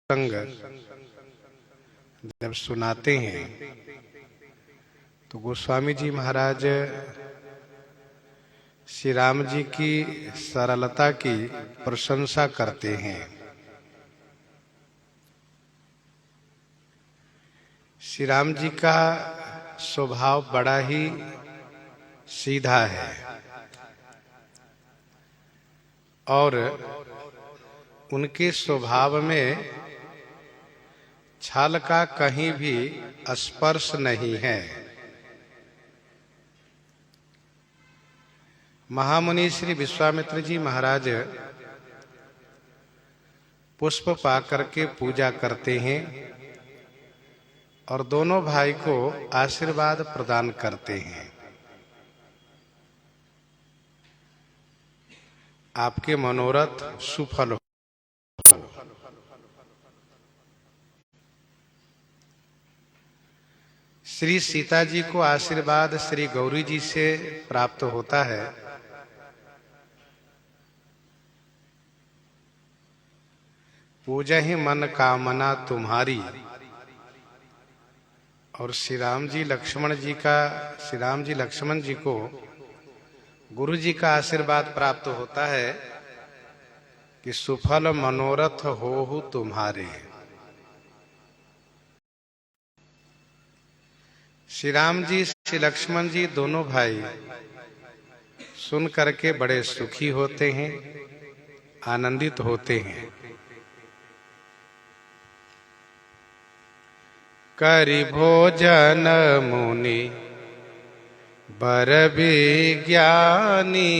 संग जब सुनाते हैं तो गोस्वामी जी महाराज श्री राम जी की सरलता की प्रशंसा करते हैं। श्री राम जी का स्वभाव बड़ा ही सीधा है और उनके स्वभाव में छल का कहीं भी स्पर्श नहीं है। महामुनि श्री विश्वामित्र जी महाराज पुष्प पाकर के पूजा करते हैं और दोनों भाई को आशीर्वाद प्रदान करते हैं। आपके मनोरथ सुफल हो। श्री सीता जी को आशीर्वाद श्री गौरी जी से प्राप्त होता है। पूजहि मन कामना तुम्हारी। और श्री राम जी लक्ष्मण जी को गुरु जी का आशीर्वाद प्राप्त होता है कि सुफल मनोरथ होहु तुम्हारे। श्री राम जी श्री लक्ष्मण जी दोनों भाई सुन करके बड़े सुखी होते हैं, आनंदित होते हैं। करि भोजन मुनि बर विज्ञानी।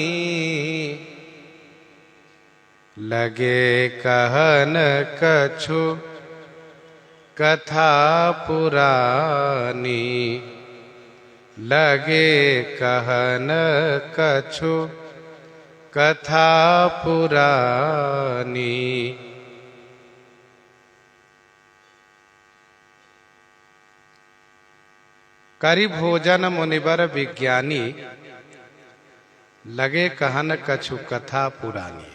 लगे कहन कछु कथा पुरानी। लगे कहन कछु कथा पुरानी। करि भोजन मुनिवर विज्ञानी। लगे कहन कछु कथा पुरानी।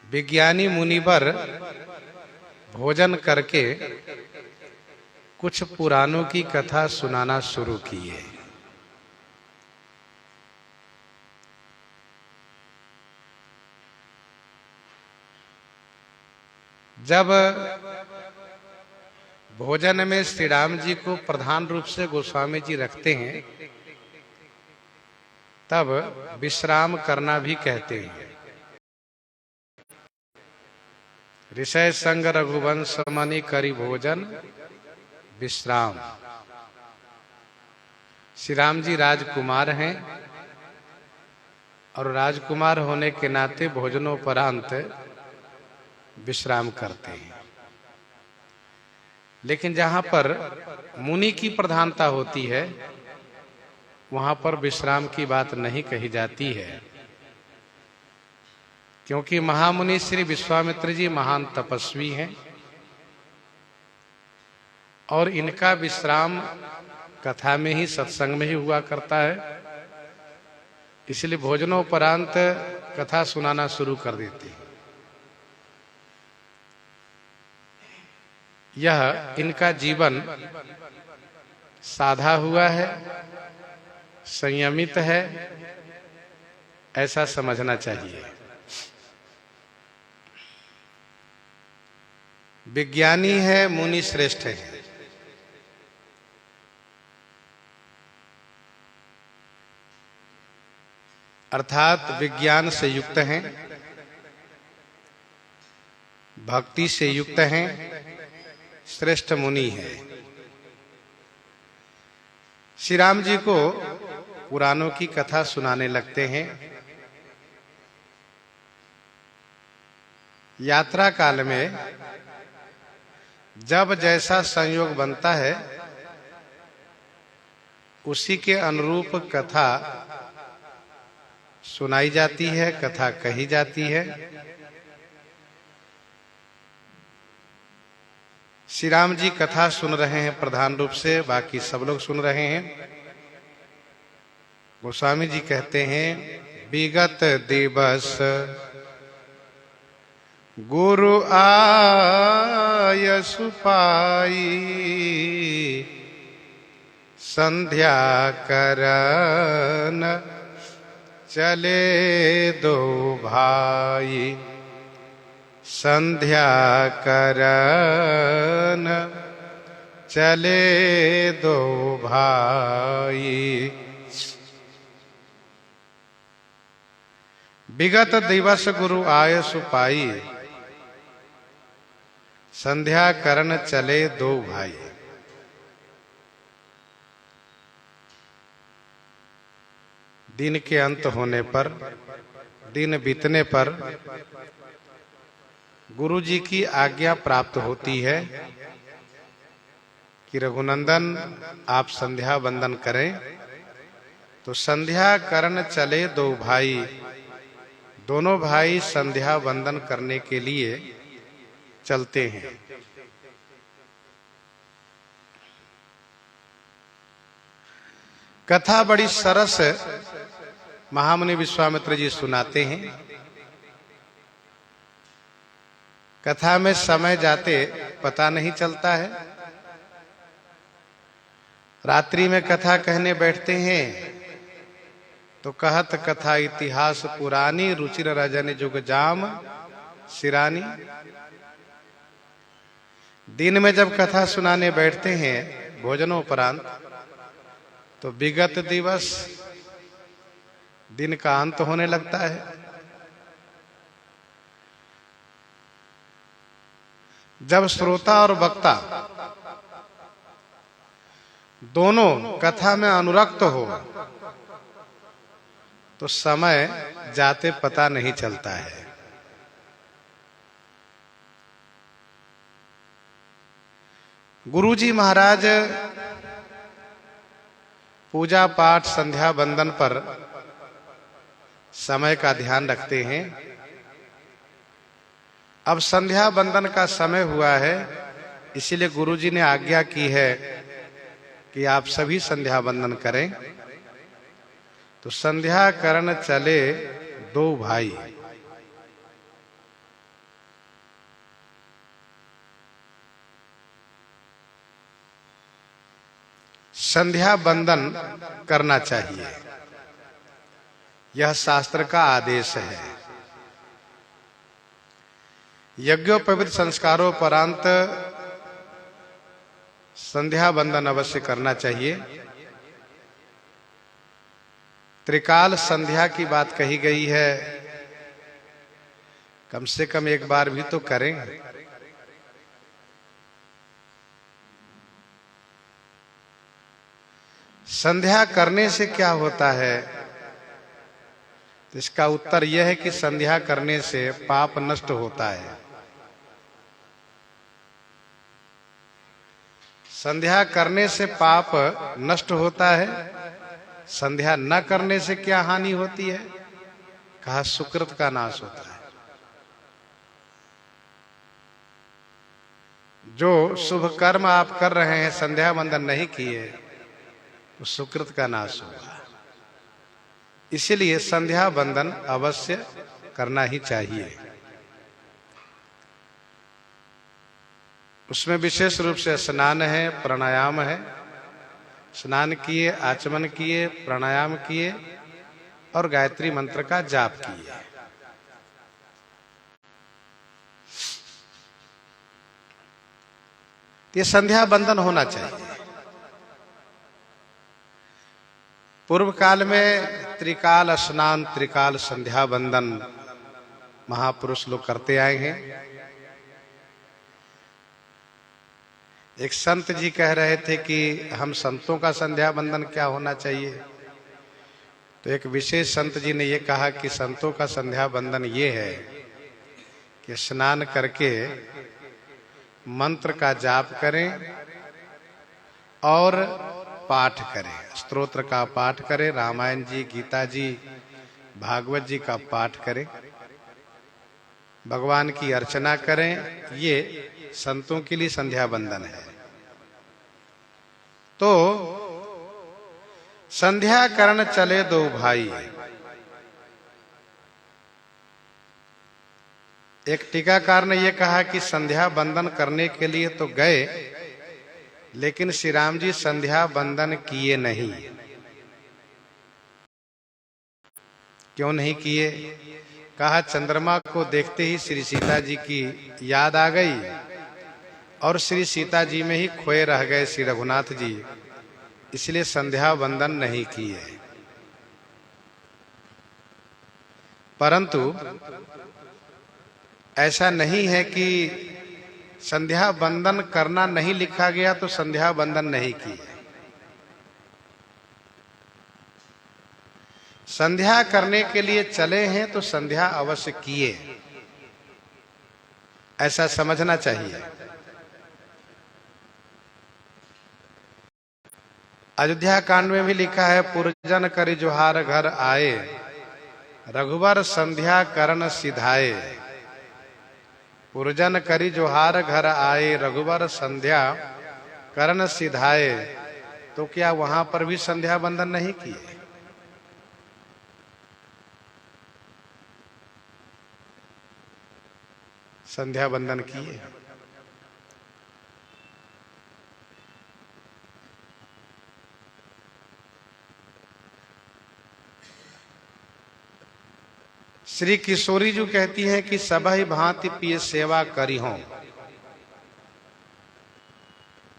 विज्ञानी मुनिवर भोजन करके कुछ पुराणों की कथा सुनाना शुरू किए। जब भोजन में श्री राम जी को प्रधान रूप से गोस्वामी जी रखते हैं तब विश्राम करना भी कहते हैं। ऋषय संग रघुवंश मनि करि भोजन विश्राम। श्री राम जी राजकुमार हैं और राजकुमार होने के नाते भोजनोपरांत विश्राम करते हैं। लेकिन जहां पर मुनि की प्रधानता होती है वहां पर विश्राम की बात नहीं कही जाती है, क्योंकि महामुनि श्री विश्वामित्र जी महान तपस्वी हैं और इनका विश्राम कथा में ही, सत्संग में ही हुआ करता है। इसलिए भोजनोपरांत कथा सुनाना शुरू कर देते हैं। यह इनका जीवन साधा हुआ है, संयमित है, ऐसा समझना चाहिए। विज्ञानी है, मुनि श्रेष्ठ है। अर्थात विज्ञान से युक्त हैं, भक्ति से युक्त हैं, श्रेष्ठ मुनि है। श्री राम जी को पुराणों की कथा सुनाने लगते हैं। यात्रा काल में जब जैसा संयोग बनता है उसी के अनुरूप कथा सुनाई जाती है, कथा कही जाती है। श्री राम जी कथा सुन रहे हैं प्रधान रूप से, बाकी सब लोग सुन रहे हैं। गोस्वामी जी कहते हैं विगत दिवस गुरु आय सुपाई संध्या करन चले दो भाई संध्या करन चले दो भाई। विगत दिवस गुरु आय सुपाई संध्या करन चले दो भाई। दिन के अंत होने पर, दिन बीतने पर गुरु जी की आज्ञा प्राप्त होती है कि रघुनंदन आप संध्या वंदन करें। तो संध्या करन चले दो भाई, दोनों भाई संध्या वंदन करने के लिए चलते हैं। कथा बड़ी सरस महामुनि विश्वामित्र जी सुनाते हैं। कथा में समय जाते पता नहीं चलता है। रात्रि में कथा कहने बैठते हैं तो कहत कथा इतिहास पुरानी रुचिर रजन जुग जाम सिरानी। दिन में जब कथा सुनाने बैठते हैं भोजनोपरांत तो विगत दिवस, दिन का अंत होने लगता है। जब श्रोता और वक्ता दोनों कथा में अनुरक्त हो तो समय जाते पता नहीं चलता है। गुरुजी महाराज पूजा पाठ संध्या वंदन पर समय का ध्यान रखते हैं। अब संध्या वंदन का समय हुआ है, इसीलिए गुरुजी ने आज्ञा की है कि आप सभी संध्या वंदन करें। तो संध्या करन चले दो भाई। संध्या वंदन करना चाहिए, यह शास्त्र का आदेश है। यज्ञोपवीत संस्कारोपरांत संध्या वंदन अवश्य करना चाहिए। त्रिकाल संध्या की बात कही गई है, कम से कम एक बार भी तो करें। संध्या करने से क्या होता है? तो इसका उत्तर यह है कि संध्या करने से पाप नष्ट होता है। संध्या करने से पाप नष्ट होता है। संध्या न करने से क्या हानि होती है? कहा सुकृत का नाश होता है। जो शुभ कर्म आप कर रहे हैं, संध्या वंदन नहीं किए, तो सुकृत का नाश होगा। इसलिए संध्या वंदन अवश्य करना ही चाहिए। उसमें विशेष रूप से स्नान है, प्राणायाम है। स्नान किए, आचमन किए, प्राणायाम किए और गायत्री मंत्र का जाप किए। ये संध्या वंदन होना चाहिए। पूर्व काल में त्रिकाल स्नान, त्रिकाल संध्या वंदन महापुरुष लोग करते आए हैं। एक संत जी कह रहे थे कि हम संतों का संध्या वंदन क्या होना चाहिए। तो एक विशेष संत जी ने ये कहा कि संतों का संध्या वंदन ये है कि स्नान करके मंत्र का जाप करें और पाठ करें, स्तोत्र का पाठ करें, रामायण जी, गीता जी, भागवत जी का पाठ करें, भगवान की अर्चना करें। ये संतों के लिए संध्या वंदन है। तो संध्या करन चले दो भाई, एक टीकाकार ने यह कहा कि संध्या वंदन करने के लिए तो गए, लेकिन श्री राम जी संध्या वंदन किए नहीं। क्यों नहीं किए? कहा चंद्रमा को देखते ही श्री सीता जी की याद आ गई और श्री सीता जी में ही खोए रह गए श्री रघुनाथ जी, इसलिए संध्या वंदन नहीं किए। परंतु ऐसा नहीं है कि संध्या वंदन करना नहीं लिखा गया तो संध्या वंदन नहीं किए। संध्या करने के लिए चले हैं तो संध्या अवश्य किए, ऐसा समझना चाहिए। अयोध्या कांड में भी लिखा है, पुरजन करि जोहार घर आए, रघुवर संध्या करण सिधाए। पुरजन करि जोहार घर आए, रघुवर संध्या करण सिधाए। तो क्या वहां पर भी संध्या वंदन नहीं किए? संध्या वंदन किए। श्री किशोरी जी कहती हैं कि सबहि भांति पिय सेवा करी हों।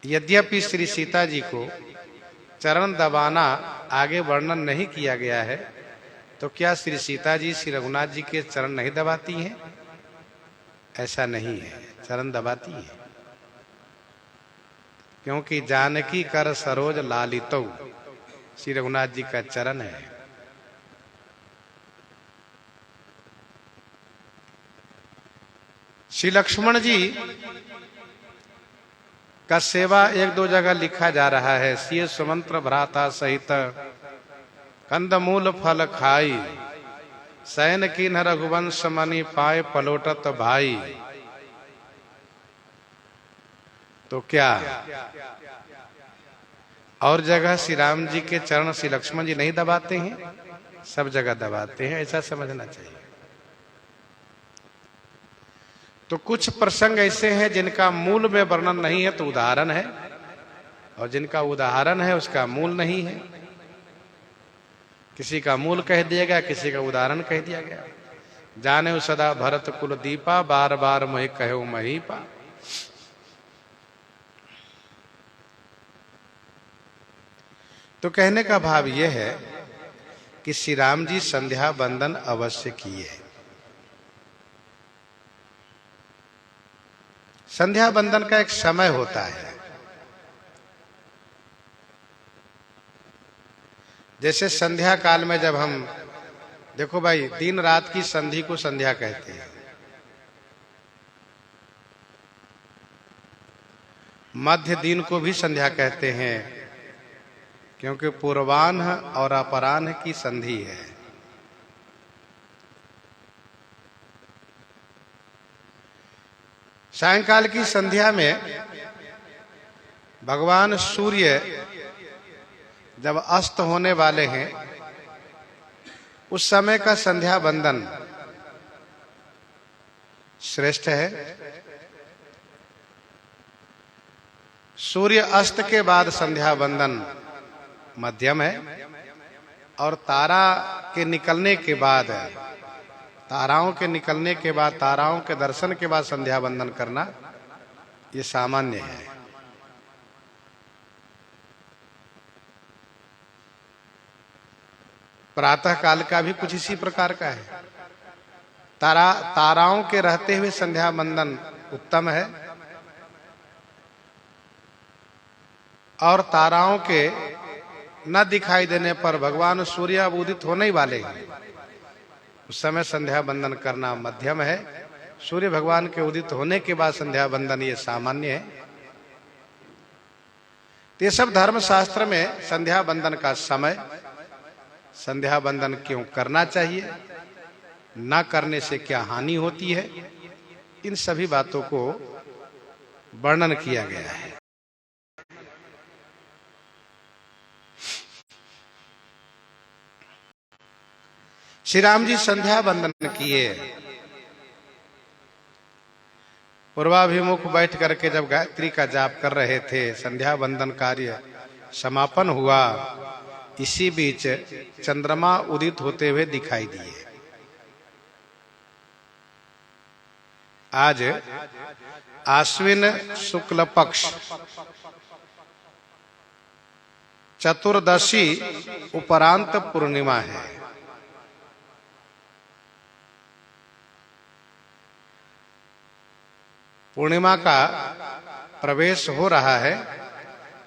यद्यपि श्री सीता जी को चरण दबाना आगे वर्णन नहीं किया गया है, तो क्या श्री सीता जी श्री रघुनाथ जी के चरण नहीं दबाती हैं? ऐसा नहीं है, चरण दबाती है। क्योंकि जानकी कर सरोज लालितो श्री रघुनाथ जी का चरण है। श्री लक्ष्मण जी का सेवा एक दो जगह लिखा जा रहा है। सिय सुमंत्र भ्राता सहित कंदमूल फल खाई, सैन कीन रघुवंश मणि पाए पलोटत भाई। तो क्या और जगह श्री राम जी के चरण श्री लक्ष्मण जी नहीं दबाते हैं? सब जगह दबाते हैं, ऐसा समझना चाहिए। तो कुछ प्रसंग ऐसे हैं जिनका मूल में वर्णन नहीं है तो उदाहरण है, और जिनका उदाहरण है उसका मूल नहीं है। किसी का मूल कह दिया गया, किसी का उदाहरण कह दिया गया। जाने सदा भरत कुल दीपा, बार बार मोहि कहो महीपा। तो कहने का भाव यह है कि श्री राम जी संध्या वंदन अवश्य किए। संध्या वंदन का एक समय होता है। जैसे संध्या काल में जब हम देखो भाई, दिन रात की संधि को संध्या कहते हैं। मध्य दिन को भी संध्या कहते हैं, क्योंकि पूर्वाह्न और अपराह्न की संधि है। सायंकाल की संध्या में भगवान सूर्य जब अस्त होने वाले हैं, उस समय का संध्या वंदन श्रेष्ठ है। सूर्य अस्त के बाद संध्या वंदन मध्यम है, और तारा के निकलने के बाद, ताराओं के निकलने के बाद, ताराओं के दर्शन के बाद संध्या वंदन करना ये सामान्य है। प्रातः काल का भी कुछ इसी प्रकार का है। ताराओं के रहते हुए संध्या वंदन उत्तम है, और ताराओं के न दिखाई देने पर भगवान सूर्य अब उदित होने ही वाले हैं, उस समय संध्या वंदन करना मध्यम है। सूर्य भगवान के उदित होने के बाद संध्या वंदन ये सामान्य है। ये सब धर्म शास्त्र में संध्या वंदन का समय, संध्या वंदन क्यों करना चाहिए, ना करने से क्या हानि होती है, इन सभी बातों को वर्णन किया गया है। श्री राम जी संध्या वंदन किए, पूर्वाभिमुख बैठ करके जब गायत्री का जाप कर रहे थे, संध्या वंदन कार्य समापन हुआ, इसी बीच चंद्रमा उदित होते हुए दिखाई दिए। आज आश्विन शुक्ल पक्ष चतुर्दशी उपरांत पूर्णिमा है। पूर्णिमा का प्रवेश हो रहा है,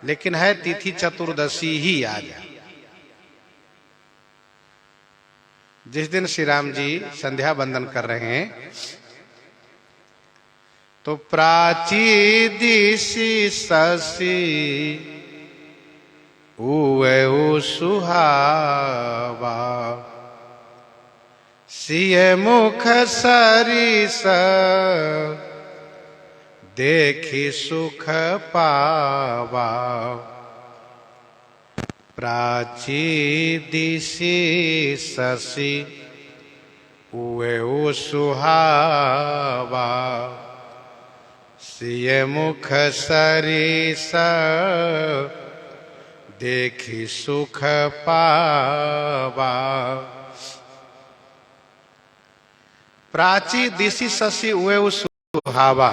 लेकिन है तिथि चतुर्दशी ही आज। जिस दिन श्री राम जी संध्या वंदन कर रहे हैं, तो प्राची दिशि शशि उवै सुहावा, सिय मुख सरिस देखी सुख पावा। प्राची दिशि शशि उवै सुहावा, सिय मुख सरिस देखी सुख पावा। प्राची दिशि शशि उवै सुहावा।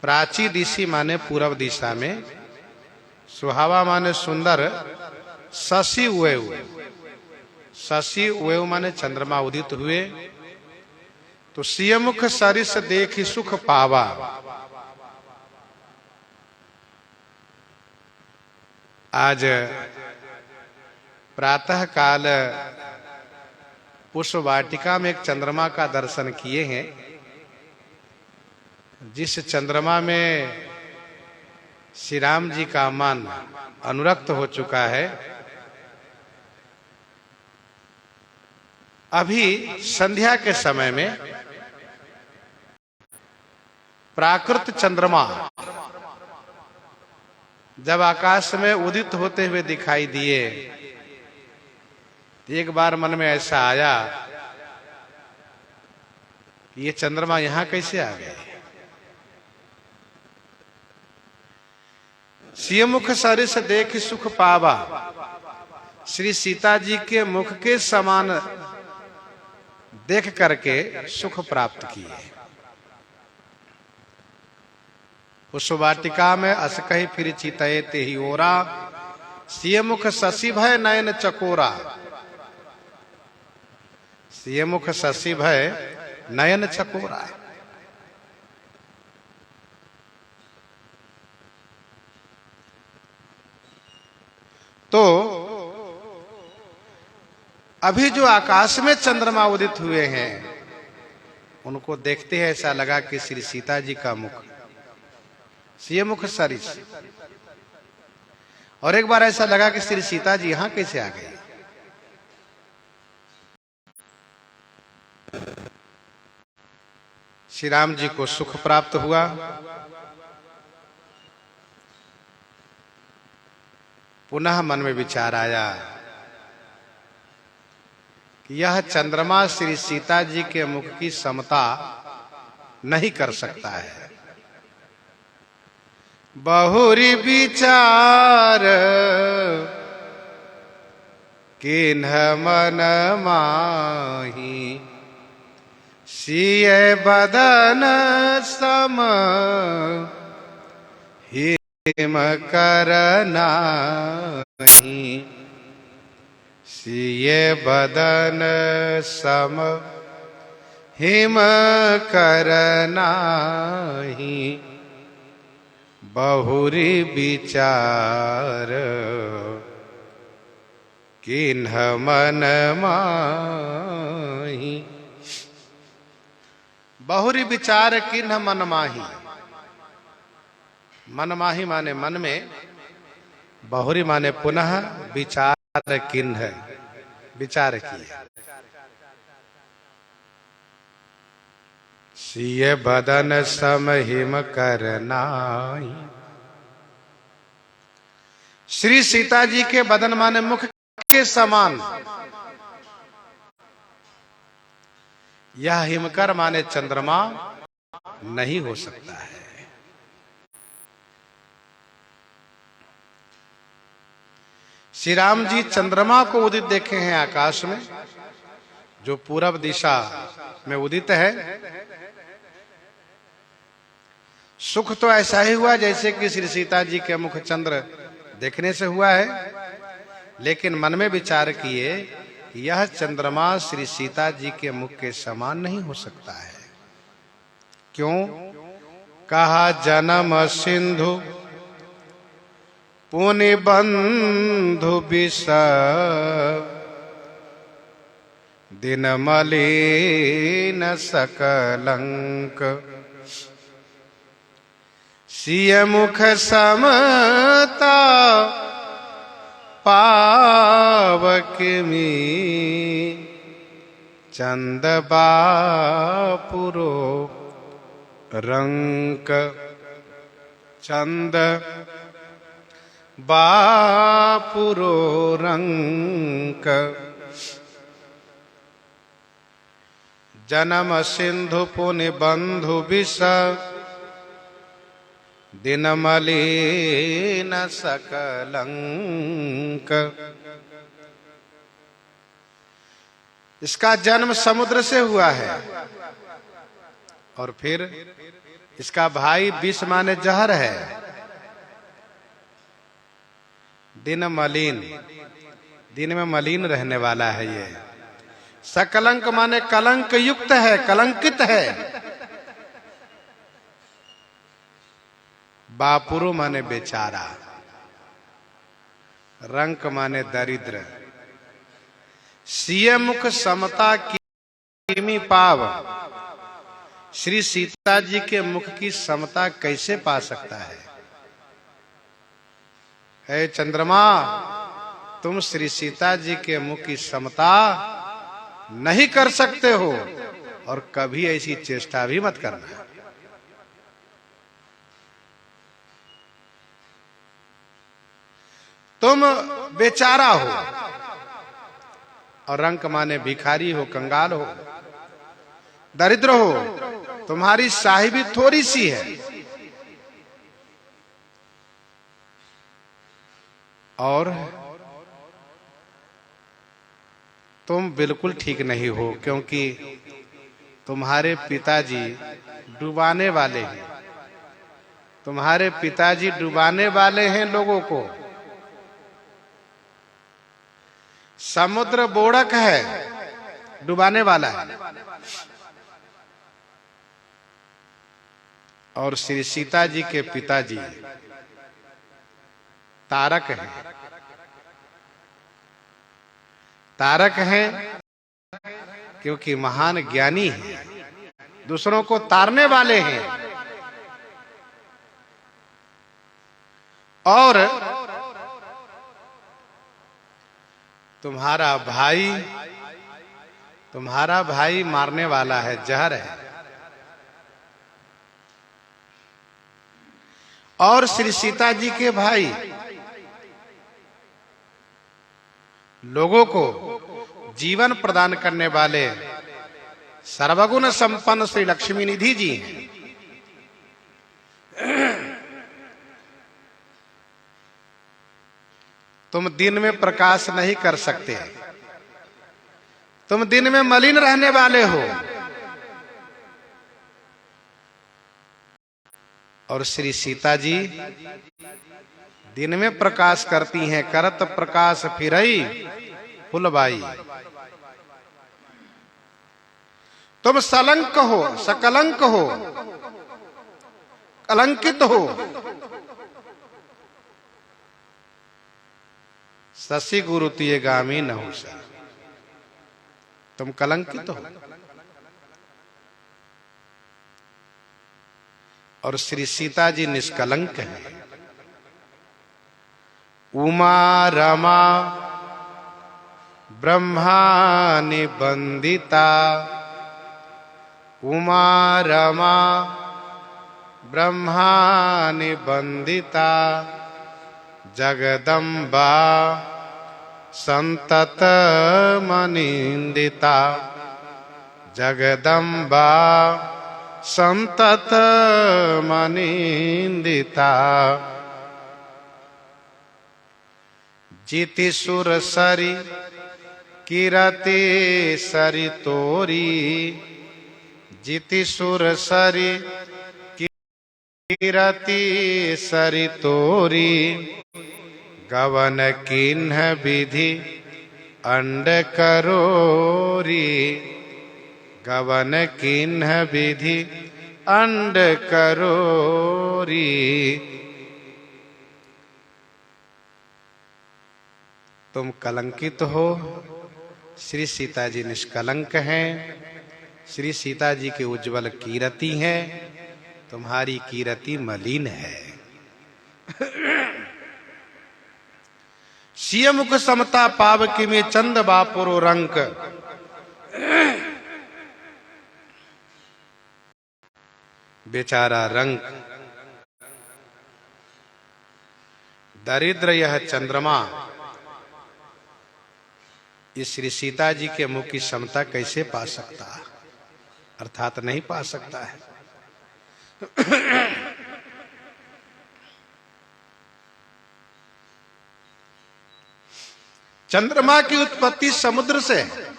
प्राची दिशि माने पूर्व दिशा में, सुहावा माने सुंदर, शशि उवै, शशि उवै माने चंद्रमा उदित हुए, तो सियमुख सरिस देखी सुख पावा। आज प्रातः काल पुष्प वाटिका में एक चंद्रमा का दर्शन किए हैं, जिस चंद्रमा में श्री राम जी का मन अनुरक्त हो चुका है। अभी संध्या के समय में प्राकृत चंद्रमा जब आकाश में उदित होते हुए दिखाई दिए, एक बार मन में ऐसा आया कि ये चंद्रमा यहां कैसे आ गए। सियमुख सरिस देख सुख पावा, श्री सीता जी के मुख के समान देख करके सुख प्राप्त किए। उस वाटिका में अस कही फिर चितये ते ही ओरा, सियमुख शशि भय नयन चकोरा। सियमुख शशि भय नयन चकोरा। तो अभी जो आकाश में चंद्रमा उदित हुए हैं, उनको देखते हैं ऐसा लगा कि श्री सीता जी का मुख सियमुख सरिस, और एक बार ऐसा लगा कि श्री सीता जी यहां कैसे आ गए। श्री राम जी को सुख प्राप्त हुआ। पुनः मन में विचार आया कि यह चंद्रमा श्री सीता जी के मुख की समता नहीं कर सकता है। बहुरी विचार किन्ह मन माही, सिय बदन सम हिम करना। सिय बदन सम हिम करना। बहुरी विचार किन्ह मन माही। बहुरी विचार किन्ह मन माही। मन माही माने मन में, बहुरी माने पुनः, विचार किन्ह विचार किया। सिय बदन सम हिम करनाई। श्री सीता जी के बदन माने मुख के समान, यह हिमकर माने चंद्रमा, नहीं हो सकता है। श्री राम जी चंद्रमा को उदित देखे हैं आकाश में, जो पूरब दिशा में उदित है। सुख तो ऐसा ही हुआ जैसे कि श्री सीता जी के मुख चंद्र देखने से हुआ है, लेकिन मन में विचार किए यह चंद्रमा श्री सीता जी के मुख के समान नहीं हो सकता है। क्यों? कहा जन्म सिंधु पुनि बंधु विष, दिन मलिन सकलंक, सिय मुख समता पावक में, चंद बापुरो रंक, चंद बापुरो रंक, जन्म सिंधु पुनि बंधु विष, दिन मलिन सकलंक। इसका जन्म समुद्र से हुआ है, और फिर इसका भाई विष माने जहर है। दिन मलिन, दिन में मलिन रहने वाला है ये। सकलंक माने कलंक युक्त है, कलंकित है। बापुरु माने बेचारा, रंक माने दरिद्र। सिय मुख समता किमी पाव, श्री सीता जी के मुख की समता कैसे पा सकता है? हे चंद्रमा, तुम श्री सीता जी के मुख की समता नहीं कर सकते हो, और कभी ऐसी चेष्टा भी मत करना। तुम बेचारा हो, और रंक माने भिखारी हो, कंगाल हो, दरिद्र हो, तुम्हारी साहिबी थोड़ी सी है, और तुम बिल्कुल ठीक नहीं हो, क्योंकि तुम्हारे पिताजी डुबाने वाले हैं। तुम्हारे पिताजी डुबाने वाले हैं लोगों को। समुद्र बोड़क है, डुबाने वाला है, और श्री सीता जी के पिताजी तारक हैं। तारक हैं क्योंकि महान ज्ञानी हैं, दूसरों को तारने वाले हैं। और तुम्हारा भाई मारने वाला है, जहर है। और श्री सीता जी के भाई लोगों को जीवन प्रदान करने वाले सर्वगुण संपन्न श्री लक्ष्मी निधि जी हैं। तुम दिन में प्रकाश नहीं कर सकते, तुम दिन में मलिन रहने वाले हो, और श्री सीता जी दिन में प्रकाश करती हैं। करत प्रकाश फिरई फुलबाई। तुम सलंक हो, सकलंक हो, कलंकित हो। शशि गुरु तिये गामी न हो सा, तुम कलंकित हो। और श्री सीता जी निष्कलंक है। उमा रमा ब्रह्मानि बंदिता, उमा रमा ब्रह्मानि बंदिता, जगदम्बा संतत मनिंदिता, जगदम्बा संतत मनिंदिता। जीति सुर सरी कीरति सरी तोरी। जीति सुर सरी कीरति सरी तोरी। गवन किन्ह विधि अंड करोरी। गवन किन्ह विधि अंड करोरी। तुम कलंकित हो, श्री सीता जी निष्कलंक हैं। श्री सीता जी के उज्जवल कीरति हैं, तुम्हारी कीरति मलिन है। सिय मुख समता पावकी में चंद बापुरो रंक। बेचारा रंक, दरिद्र यह चंद्रमा इस श्री सीता जी के मुख की समता कैसे पा सकता, अर्थात नहीं पा सकता है। चंद्रमा की उत्पत्ति समुद्र से है।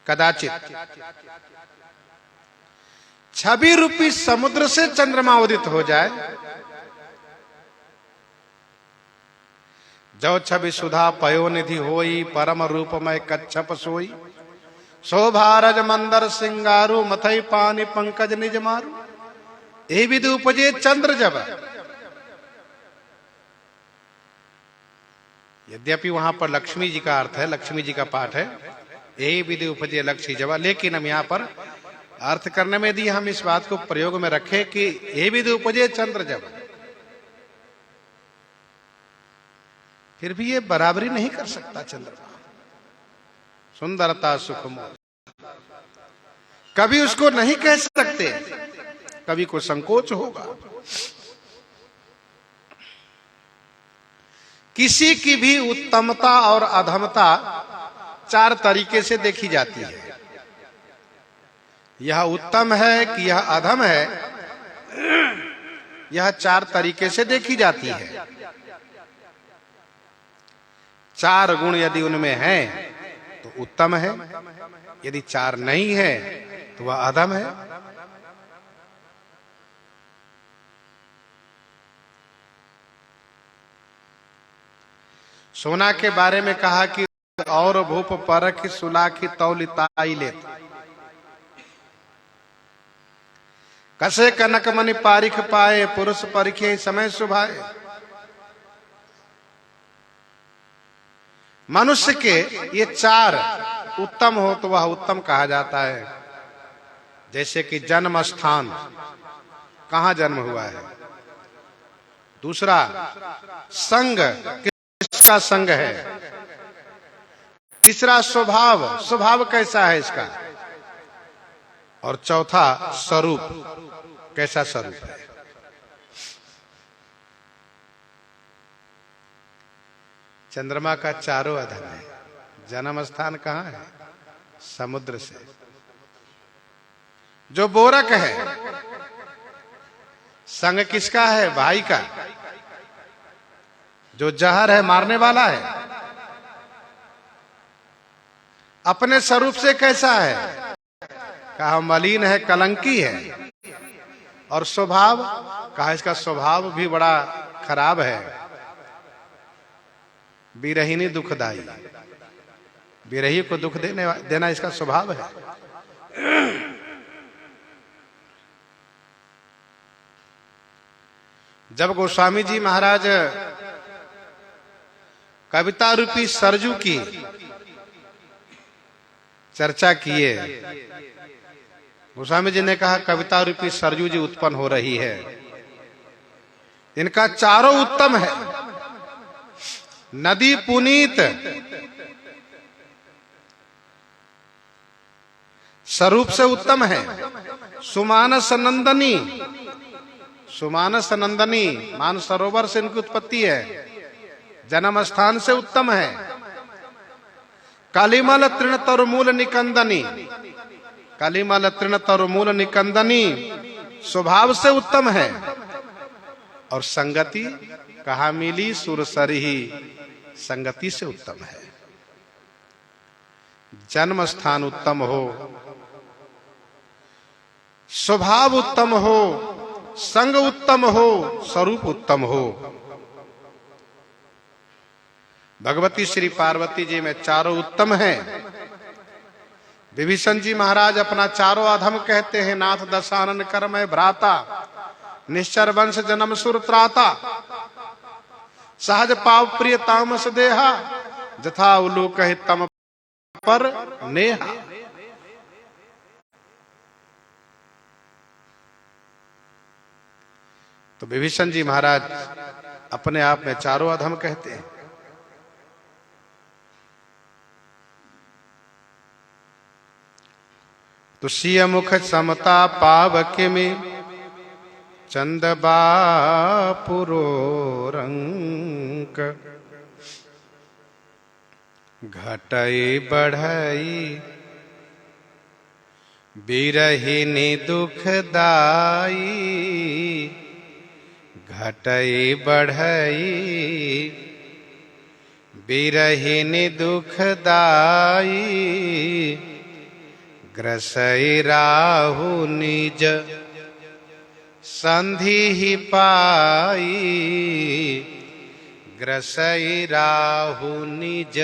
कदाचित छवि रूपी समुद्र से चंद्रमा उदित हो जाए। जो छवि सुधा पयोनिधि होई, परम रूपमय कच्छप सोई। शोभारज मंदर सिंगारू, मथई पानी पंकज निज मारू। ए विधि उपजे चंद्र जब। यद्यपि वहां पर लक्ष्मी जी का अर्थ है, लक्ष्मी जी का पाठ है, यही विधि उपजे लक्ष्मी जब, लेकिन हम यहाँ पर अर्थ करने में यदि हम इस बात को प्रयोग में रखें कि ये विधि उपजे चंद्र जब, फिर भी ये बराबरी नहीं कर सकता चंद्रमा। सुंदरता सुख मोह कभी उसको नहीं कह सकते, कभी को संकोच होगा। किसी की भी उत्तमता और अधमता चार तरीके से देखी जाती है। यह उत्तम है कि यह अधम है, यह चार तरीके से देखी जाती है। चार गुण यदि उनमें हैं तो उत्तम है, यदि चार नहीं है तो वह अधम है। सोना के बारे में कहा कि और भूप परख सुलाखी तौलिताई लेत। कसे कनक मणि पारिख पाए, पुरुष परिखे समय सुभाए। मनुष्य के ये चार उत्तम हो तो वह उत्तम कहा जाता है। जैसे कि जन्म स्थान, कहां जन्म हुआ है। दूसरा, संग, किसका संग है। तीसरा, स्वभाव, स्वभाव कैसा है इसका। और चौथा, स्वरूप, कैसा स्वरूप है। चंद्रमा का चारों अधम है। जन्म स्थान कहां है, समुद्र से। जो बोरक है, संग किसका है, भाई का। जो जहर है, मारने वाला है। अपने स्वरूप से कैसा है, कहा मलिन है, कलंकी है। और स्वभाव, कहा इसका स्वभाव भी बड़ा खराब है। विरहिनी दुखदाई, विरही को दुख देना इसका स्वभाव है। जब गोस्वामी जी महाराज कविता रूपी सरजू की चर्चा किए, गोस्वामी जी ने कहा कविता रूपी सरजू जी उत्पन्न हो रही है। इनका चारों उत्तम है। नदी पुनीत, स्वरूप से उत्तम है। सुमानस नंदनी, सुमानस नंदनी, मानसरोवर से इनकी उत्पत्ति है, जन्म स्थान से उत्तम है। कालीमल तृण तरुमूल निकंदनी, कालीमल तृण तरुमूल निकंदनी स्वभाव से उत्तम है। और संगति कहाँ मिली? सुरसरही, संगति से उत्तम है। जन्म स्थान उत्तम हो, स्वभाव उत्तम हो, संग उत्तम हो, स्वरूप उत्तम हो। भगवती श्री पार्वती जी में चारों उत्तम हैं। विभीषण जी महाराज अपना चारों अधम कहते हैं। नाथ दशानन कर्म भ्राता, निश्चर वंश जन्म सुर त्राता, सहज पाव प्रिय तामस देहा, जथा उल्लू कहे तम पर नेहा। तो विभीषण जी महाराज अपने आप में चारों अधम कहते हैं। तुष्य मुख समता पावक में, चंदबा पुरो रंक, घटई बढ़ई बिरहिनी दुखदाई, घटई बढ़ई बिरहिनी दुखदाई, ग्रसई राहु निज संधि ही पाई, ग्रसई राहु निज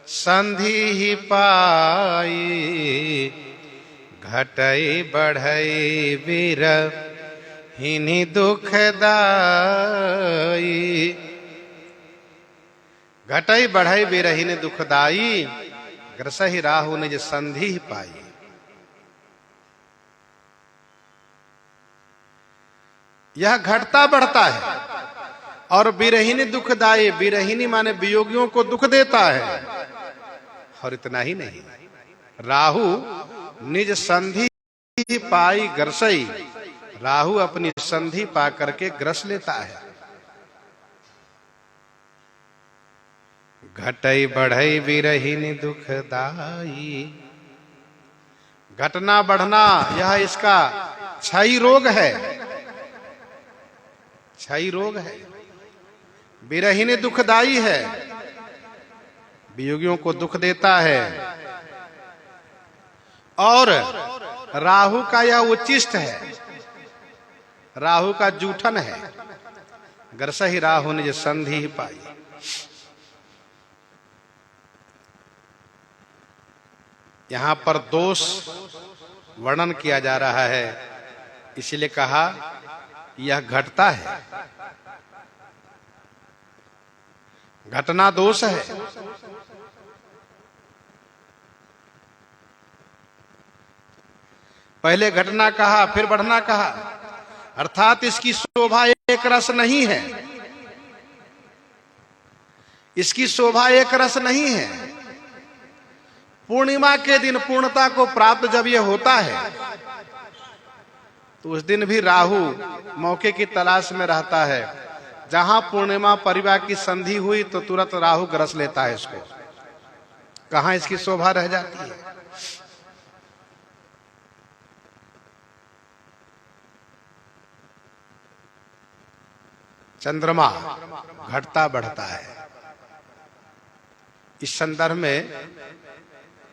संधि ही पाई, घटई बढ़ई बिरहिनी दुखदाई, घटई बढ़ई बिरहिनी दुखदाई, ग्रसहि राहु निज संधि ही पाई। यह घटता बढ़ता है और बिरहिनी दुखदाई, बिरहिनी माने वियोगियों को दुख देता है। और इतना ही नहीं, राहु निज संधि पाई ग्रसई, राहु अपनी संधि पा करके ग्रस लेता है। घटई बढ़ई बिरहिनी दुखदाई, घटना बढ़ना यह इसका क्षयी रोग है, क्षयी रोग है। बिरहिनी दुखदाई है, वियोगियों को दुख देता है। और राहु का यह उच्चिष्ट है, राहु का जूठन है। ग्रसहि राहु निज संधि ही पाई। यहां पर दोष वर्णन किया जा रहा है, इसलिए कहा यह घटता है, घटना दोष है। पहले घटना कहा, फिर बढ़ना कहा, अर्थात इसकी शोभा एक रस नहीं है, इसकी शोभा एक रस नहीं है। पूर्णिमा के दिन पूर्णता को प्राप्त जब यह होता है तो उस दिन भी राहु मौके की तलाश में रहता है। जहां पूर्णिमा परिवार की संधि हुई तो तुरंत राहु ग्रस लेता है इसको, कहां इसकी शोभा रह जाती है। चंद्रमा घटता बढ़ता है। इस संदर्भ में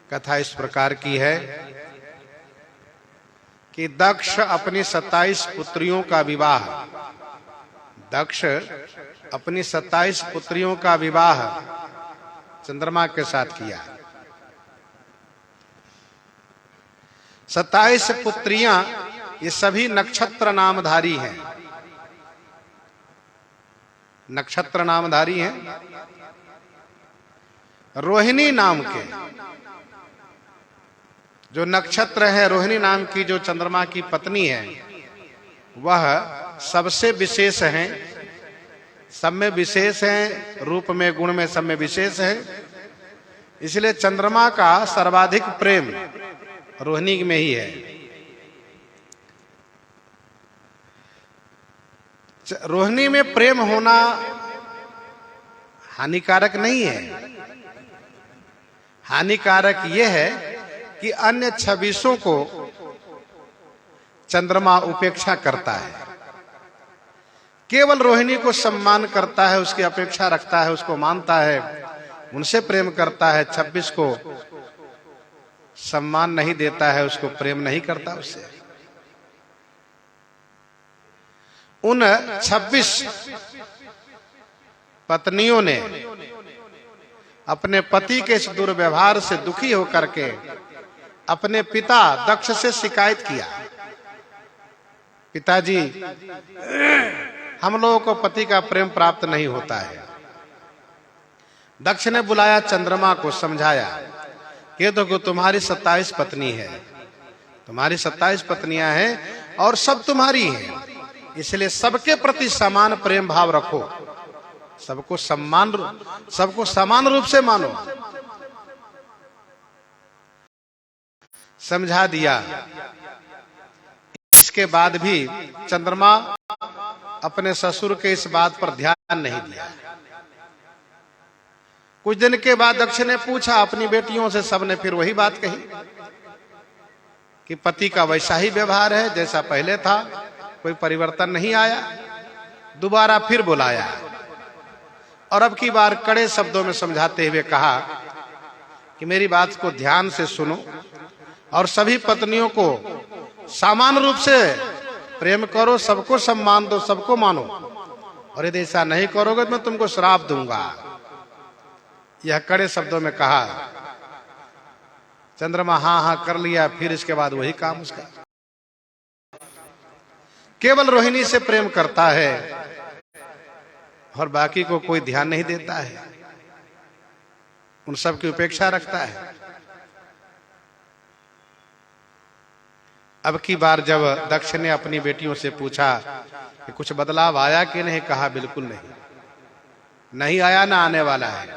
कथा इस प्रकार की है कि दक्ष अपनी 27 पुत्रियों का विवाह, दक्ष अपनी 27 पुत्रियों का विवाह चंद्रमा के साथ किया। 27 पुत्रियां ये सभी नक्षत्र नामधारी हैं, नक्षत्र नामधारी हैं। रोहिणी नाम के जो नक्षत्र है, रोहिणी नाम की जो चंद्रमा की पत्नी है, वह सबसे विशेष हैं, सब में विशेष हैं, रूप में गुण में सब में विशेष है। इसलिए चंद्रमा का सर्वाधिक प्रेम रोहिणी में ही है। रोहिणी में प्रेम होना हानिकारक नहीं है, हानिकारक यह है कि अन्य 26 को चंद्रमा उपेक्षा करता है, केवल रोहिणी को सम्मान करता है, उसकी अपेक्षा रखता है, उसको मानता है, उनसे प्रेम करता है। 26 को सम्मान नहीं देता है, उसको प्रेम नहीं करता उससे। उन 26 पत्नियों ने अपने पति के इस दुर्व्यवहार से दुखी होकर के अपने पिता दक्ष से शिकायत किया, पिताजी, हम लोगों को पति का प्रेम प्राप्त नहीं होता है। दक्ष ने बुलाया चंद्रमा को, समझाया कि तो तुम्हारी 27 पत्नी है, तुम्हारी 27 पत्नियां हैं और सब तुम्हारी हैं, इसलिए सबके प्रति समान प्रेम भाव रखो, सबको समान रूप से मानो। समझा दिया। इसके बाद भी चंद्रमा अपने ससुर के इस बात पर ध्यान नहीं दिया। कुछ दिन के बाद दक्ष ने पूछा अपनी बेटियों से, सबने फिर वही बात कही कि पति का वैसा ही व्यवहार है जैसा पहले था, कोई परिवर्तन नहीं आया। दोबारा फिर बुलाया और अब की बार कड़े शब्दों में समझाते हुए कहा कि मेरी बात को ध्यान से सुनो और सभी पत्नियों को समान रूप से प्रेम करो, सबको सम्मान दो, सबको मानो, और यदि ऐसा नहीं करोगे तो मैं तुमको श्राप दूंगा। यह कड़े शब्दों में कहा। चंद्रमा हाँ हाँ कर लिया। फिर इसके बाद वही काम उसका, केवल रोहिणी से प्रेम करता है और बाकी को कोई ध्यान नहीं देता है, उन सब की उपेक्षा रखता है। अब की बार जब दक्ष ने अपनी बेटियों से पूछा कि कुछ बदलाव आया कि नहीं, कहा बिल्कुल नहीं, नहीं आया ना आने वाला है,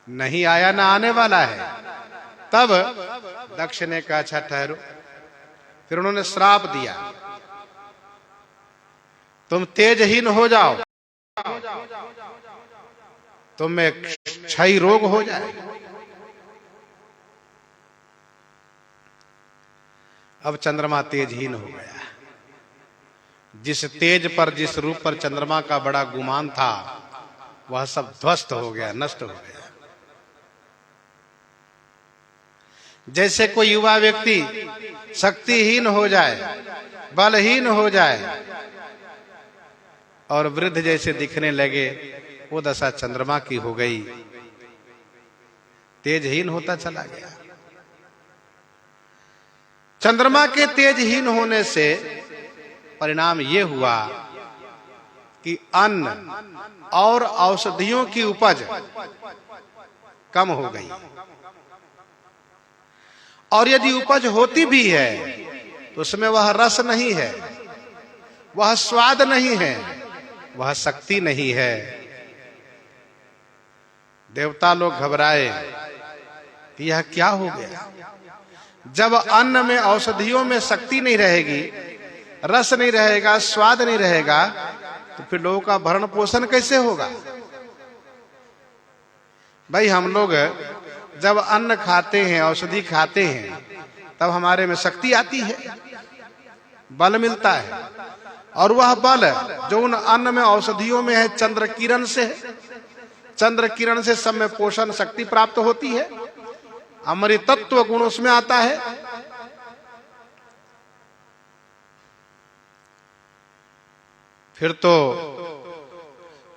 नहीं आया ना आने वाला है। तब दक्ष ने कहा अच्छा ठहरो। फिर उन्होंने श्राप दिया, तुम तेजहीन हो जाओ, तुम में क्षय रोग हो जाए। अब चंद्रमा तेजहीन हो गया। जिस तेज पर, जिस रूप पर चंद्रमा का बड़ा गुमान था, वह सब ध्वस्त हो गया, नष्ट हो गया। जैसे कोई युवा व्यक्ति शक्तिहीन हो जाए, बलहीन हो जाए और वृद्ध जैसे दिखने लगे, वो दशा चंद्रमा की हो गई, तेजहीन होता चला गया। चंद्रमा के तेजहीन होने से परिणाम ये हुआ कि अन्न और औषधियों की उपज कम हो गई, और यदि उपज होती भी है तो उसमें वह रस नहीं है, वह स्वाद नहीं है, वह शक्ति नहीं है। देवता लोग घबराए कि यह क्या हो गया। जब अन्न में, औषधियों में शक्ति नहीं रहेगी, रस नहीं रहेगा, स्वाद नहीं रहेगा, तो फिर लोगों का भरण पोषण कैसे होगा। भाई हम लोग जब अन्न खाते हैं, औषधि खाते हैं, तब हमारे में शक्ति आती है, बल मिलता है, और वह बल जो उन अन्न में, औषधियों में है, चंद्र किरण से है। चंद्र किरण से सब में पोषण शक्ति प्राप्त होती है, अमृतत्व गुण उसमें आता है। फिर तो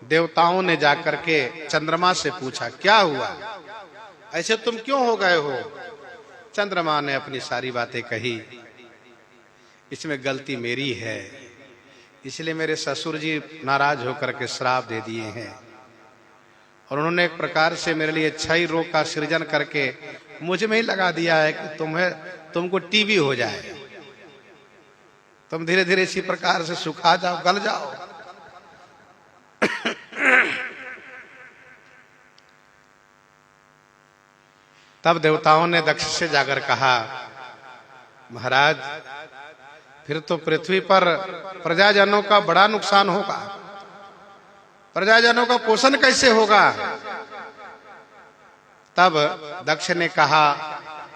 देवताओं ने जाकर के चंद्रमा से पूछा क्या हुआ, ऐसे तुम क्यों हो गए हो। चंद्रमा ने अपनी सारी बातें कही, इसमें गलती मेरी है, इसलिए मेरे ससुर जी नाराज होकर के श्राप दे दिए हैं, और उन्होंने एक प्रकार से मेरे लिए क्षय रोग का सृजन करके मुझ में ही लगा दिया है कि तुमको टीबी हो जाए, तुम धीरे धीरे इसी प्रकार से सुखा जाओ, गल जाओ। तब देवताओं ने दक्ष से जाकर कहा, महाराज फिर तो पृथ्वी पर प्रजाजनों का बड़ा नुकसान होगा, प्रजाजनों का पोषण कैसे होगा। तब दक्ष ने कहा,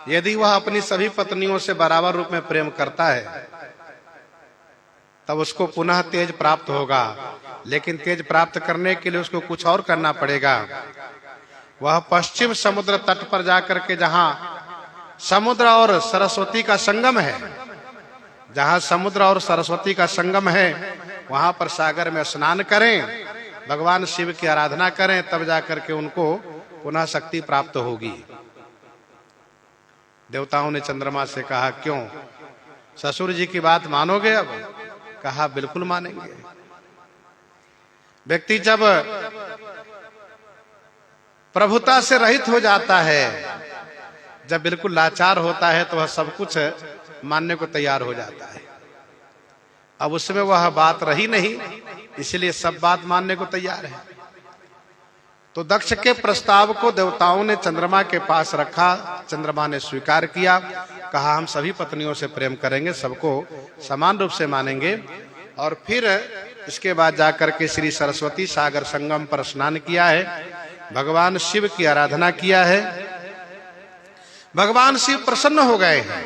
यदि वह अपनी सभी पत्नियों से बराबर रूप में प्रेम करता है तब उसको पुनः तेज प्राप्त होगा, लेकिन तेज प्राप्त करने के लिए उसको कुछ और करना पड़ेगा। वह पश्चिम समुद्र तट पर जाकर के, जहां समुद्र और सरस्वती का संगम है, जहां समुद्र और सरस्वती का संगम है, वहां पर सागर में स्नान करें, भगवान शिव की आराधना करें, तब जाकर के उनको पुनः शक्ति प्राप्त होगी। देवताओं ने चंद्रमा से कहा, क्यों ससुर जी की बात मानोगे? अब कहा, बिल्कुल मानेंगे। व्यक्ति जब प्रभुता से रहित हो जाता है, जब बिल्कुल लाचार होता है, तो वह सब कुछ मानने को तैयार हो जाता है। अब उसमें वह बात रही नहीं, इसलिए सब बात मानने को तैयार है। तो दक्ष के प्रस्ताव को देवताओं ने चंद्रमा के पास रखा। चंद्रमा ने स्वीकार किया, कहा, हम सभी पत्नियों से प्रेम करेंगे, सबको समान रूप से मानेंगे। और फिर इसके बाद जाकर के श्री सरस्वती सागर संगम पर स्नान किया है, भगवान शिव की आराधना किया है। भगवान शिव प्रसन्न हो गए हैं।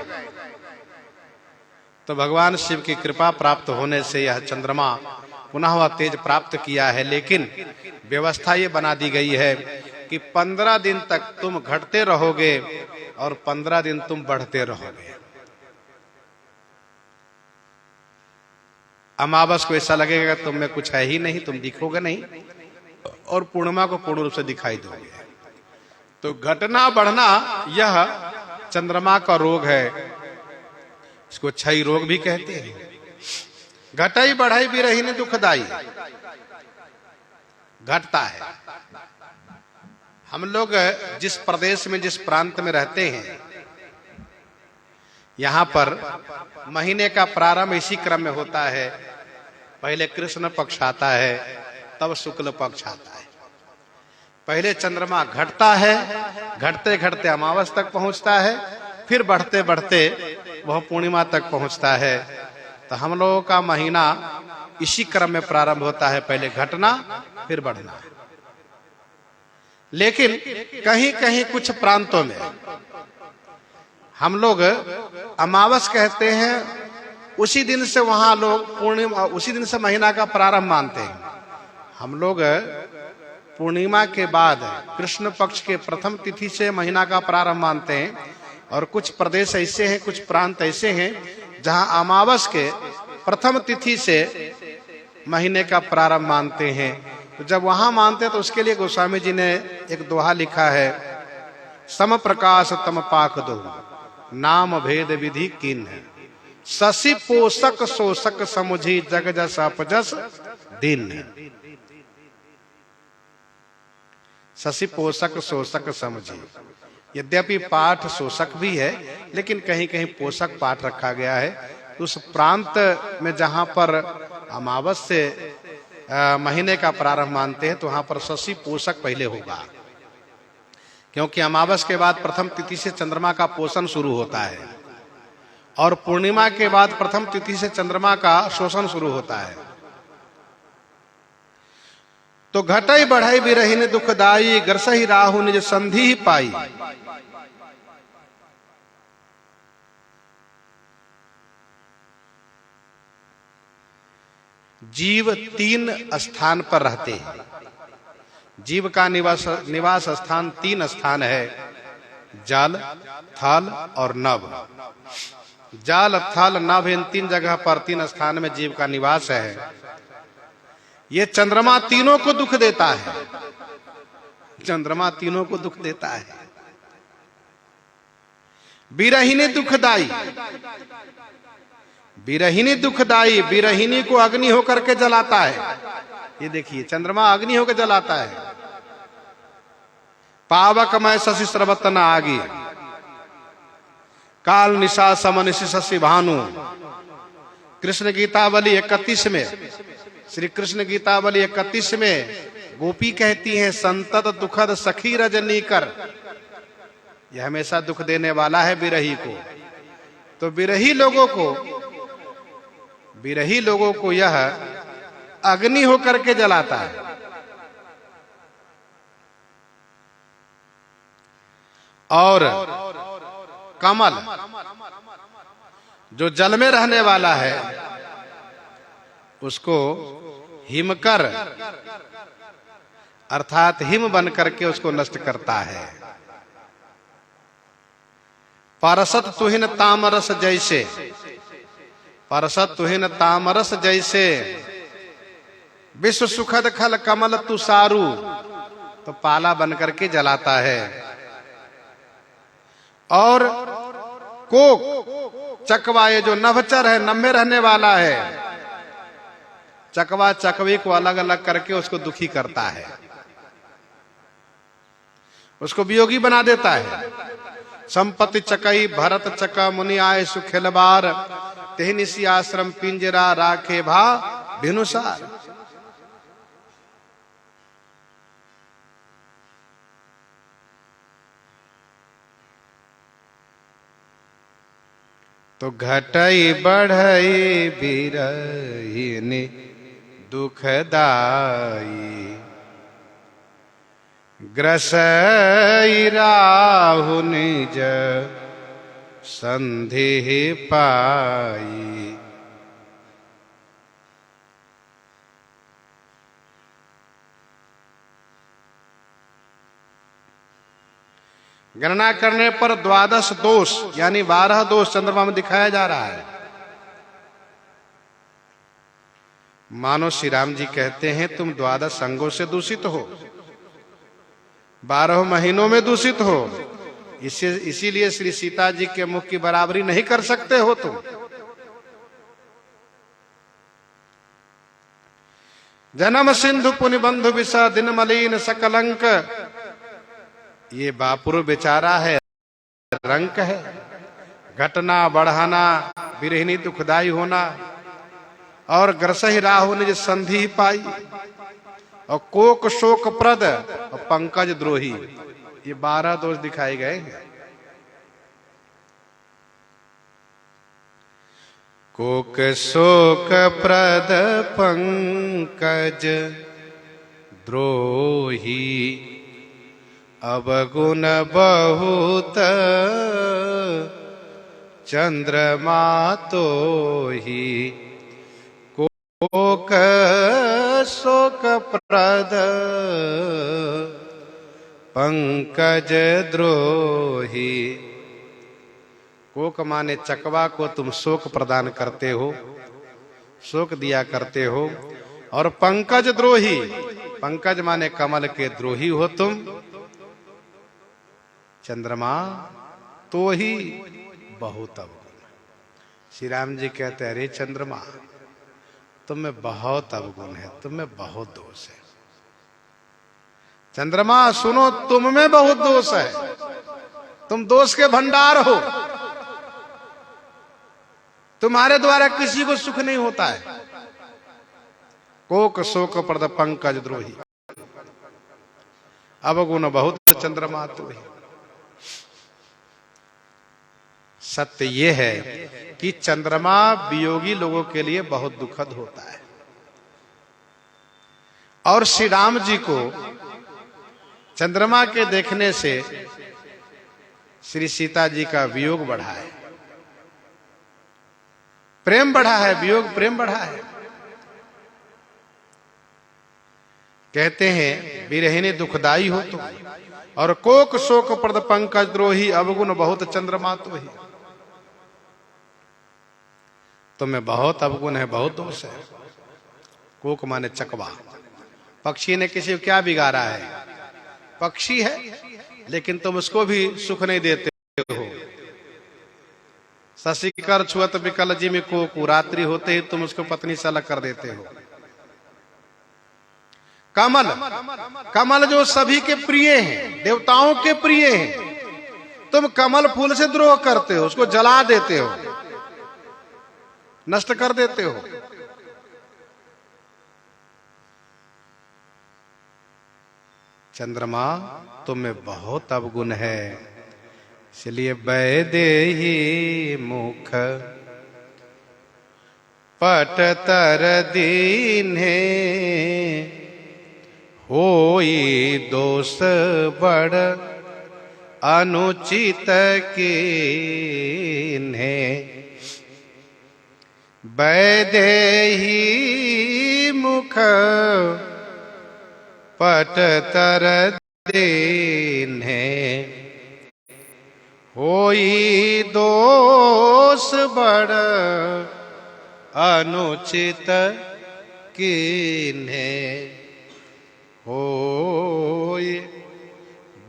तो भगवान शिव की कृपा प्राप्त होने से यह चंद्रमा पुनः वह तेज प्राप्त किया है। लेकिन व्यवस्था ये बना दी गई है कि 15 दिन तक तुम घटते रहोगे और 15 दिन तुम बढ़ते रहोगे। अमावस को ऐसा लगेगा तुम में कुछ है ही नहीं, तुम दिखोगे नहीं, और पूर्णिमा को पूर्ण रूप से दिखाई दोगे। तो घटना बढ़ना यह चंद्रमा का रोग है, इसको क्षय रोग भी कहते हैं। घटाई बढ़ाई भी रही ने दुखदाई, घटता है। हम लोग जिस प्रदेश में, जिस प्रांत में रहते हैं, यहाँ पर महीने का प्रारंभ इसी क्रम में होता है। पहले कृष्ण पक्ष आता है, तब शुक्ल पक्ष आता है। पहले चंद्रमा घटता है, घटते घटते अमावस तक पहुंचता है, फिर बढ़ते बढ़ते वह पूर्णिमा तक पहुंचता है। तो हम लोगों का महीना इसी क्रम में प्रारंभ होता है, पहले घटना फिर बढ़ना। लेकिन कहीं कहीं कुछ प्रांतों में हम लोग अमावस कहते हैं, उसी दिन से वहां लोग पूर्णिमा, उसी दिन से महीना का प्रारंभ मानते हैं। हम लोग पूर्णिमा के बाद कृष्ण पक्ष के प्रथम तिथि से महीना का प्रारंभ मानते हैं। और कुछ प्रदेश ऐसे हैं, कुछ प्रांत ऐसे हैं जहां अमावस के प्रथम तिथि से महीने का प्रारंभ मानते हैं। तो जब वहां मानते हैं तो उसके लिए गोस्वामी जी ने एक दोहा लिखा है, सम प्रकाश तम पाक दो, नाम भेद विधि कीन है, शशि पोषक शोषक समुझी, जग जस अपजस दिन है। शशि पोषक शोषक समझी, यद्यपि पाठ शोषक भी है, लेकिन कहीं कहीं पोषक पाठ रखा गया है। उस प्रांत में जहां पर अमावस से महीने का प्रारंभ मानते हैं, तो वहां पर शशि पोषक पहले होगा, क्योंकि अमावस के बाद प्रथम तिथि से चंद्रमा का पोषण शुरू होता है, और पूर्णिमा के बाद प्रथम तिथि से चंद्रमा का शोषण शुरू होता है। तो घटाई बढ़ाई बिरही ने दुखदाई, गरसही राहु निज संधि ही पाई। जीव 3 स्थान पर रहते हैं। जीव का निवास स्थान 3 स्थान है, जल, थल और नभ। जल, थल, नभ, इन 3 जगह पर, 3 स्थान में जीव का निवास है। ये चंद्रमा तीनों को दुख देता है, चंद्रमा तीनों को दुख देता है। बिरहिनी दुखदाई, बिरहिनी दुखदाई, बिरहिनी को अग्नि होकर के जलाता है। ये देखिए, चंद्रमा अग्नि होकर जलाता है। पावक मय शशि सर्वतन आगी, काल निशा समनिशि शशि भानु। कृष्ण गीतावली 31 में, श्री कृष्ण गीतावली 31 में गोपी कहती हैं, संतत दुखद सखी रजनी कर। यह हमेशा दुख देने वाला है बिरही को। तो बिरही लोगों को यह अग्नि होकर के जलाता है। और कमल जो जल में रहने वाला है उसको हिमकर अर्थात हिम बन करके उसको नष्ट करता है। परसत तुहिन तामरस जैसे, परसत तुहिन तामरस जैसे विश्व सुखद खल कमल तुषारू, तो पाला बन करके जलाता है। और कोक चकवा, ये जो नभचर है, नभ में रहने वाला है, चकवा चकवी को अलग अलग करके उसको दुखी करता है, उसको वियोगी बना देता है। संपत्ति चकई भरत चका मुनि आए सुखेलबार, तेहनिसी आश्रम पिंजरा राखे भा भिनुसार। तो घटई बढ़ई बिरहिनी दुखदाई, ग्रसई राहु निज संधि पाई। गणना करने पर 12 दोष यानी 12 दोष चंद्रमा में दिखाया जा रहा है। मानो श्री राम जी कहते हैं तुम 12 अंगों से दूषित हो, 12 महीनों में दूषित हो, इसीलिए श्री सीता जी के मुख की बराबरी नहीं कर सकते हो तुम। जन्म सिंधु पुनि बंधु विषा दिन मलिन सकलंक, ये बापुर बेचारा है, रंक है। घटना बढ़ाना, बिरहिनी दुखदाई होना, और ग्रसहि राहु निज संधि पाई, और कोक शोक प्रद और पंकज द्रोही, ये 12 दोष दिखाए गए हैं। कोक शोक प्रद पंकज द्रोही, अवगुण बहुत चंद्रमा तो ही। कोक शोक प्रद पंकज द्रोही। कोक माने चकवा को तुम शोक प्रदान करते हो, शोक दिया करते हो। और पंकज द्रोही, पंकज माने कमल के द्रोही हो तुम। चंद्रमा तो ही बहुत अवगुण। श्री राम जी कहते हैं अरे चंद्रमा तुम में बहुत अवगुण है, तुम में बहुत दोष है। चंद्रमा सुनो, तुम में बहुत दोष है, तुम दोष के भंडार हो। तुम्हारे द्वारा किसी को सुख नहीं होता है। कोक शोक प्रद पंकज द्रोही, अवगुण बहुत चंद्रमा तो ही। सत्य ये है कि चंद्रमा वियोगी लोगों के लिए बहुत दुखद होता है। और श्री राम जी को चंद्रमा के देखने से श्री सीता जी का वियोग बढ़ा है, प्रेम बढ़ा है, वियोग प्रेम बढ़ा है। कहते हैं विरहिनी दुखदाई हो तुम, और कोक शोक प्रद पंकज द्रोही, अवगुण बहुत चंद्रमा तो ही। तुम्हें बहुत अवगुण है, बहुत दोष है। कोक माने चकवा। पक्षी ने किसी को क्या बिगाड़ा है? पक्षी है, लेकिन तुम उसको भी सुख नहीं देते हो। शशिकर छुअत विकल जी में कोकु, रात्रि होते ही तुम उसको पत्नी से अलग कर देते हो। कमल, कमल जो सभी के प्रिय हैं, देवताओं के प्रिय हैं, तुम कमल फूल से द्रोह करते हो, उसको जला देते हो, नष्ट कर देते हो। चंद्रमा तुम्हें बहुत अवगुण है, इसलिए वैदेही मुख पट तर दीन्हे, होई दोष बड़ अनुचित कीन्हे वैदेही मुख पटतर दीन्हे होई दोष बड़ अनुचित कीन्हे होई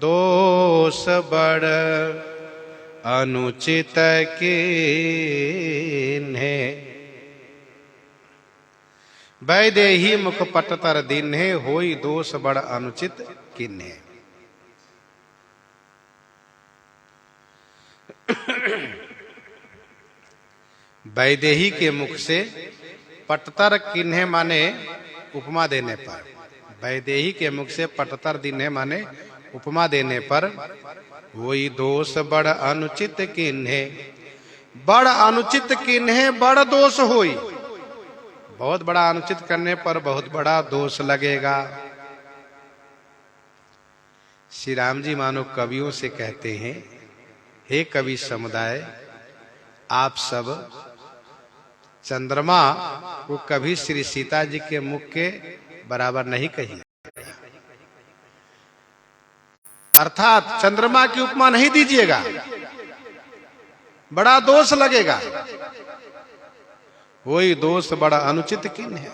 दोष बड़ अनुचित कीन्हे वैदेही मुख पटतर दीन्हे होई दोष बड़ अनुचित कीन्हे। वैदेही के मुख से पटतर किन्हे माने उपमा देने पर, वैदेही के मुख से पटतर दिन्हे माने उपमा देने पर वही दोष बड़ अनुचित किन्हे, बड़ अनुचित किन्हे बड़ दोष होई, बहुत बड़ा अनुचित करने पर बहुत बड़ा दोष लगेगा। श्री राम जी मानो कवियों से कहते हैं, हे कवि समुदाय, आप सब चंद्रमा को कभी श्री सीता जी के मुख के बराबर नहीं कहिए, अर्थात चंद्रमा की उपमा नहीं दीजिएगा, बड़ा दोष लगेगा। वही दोष बड़ा अनुचित किन्हे।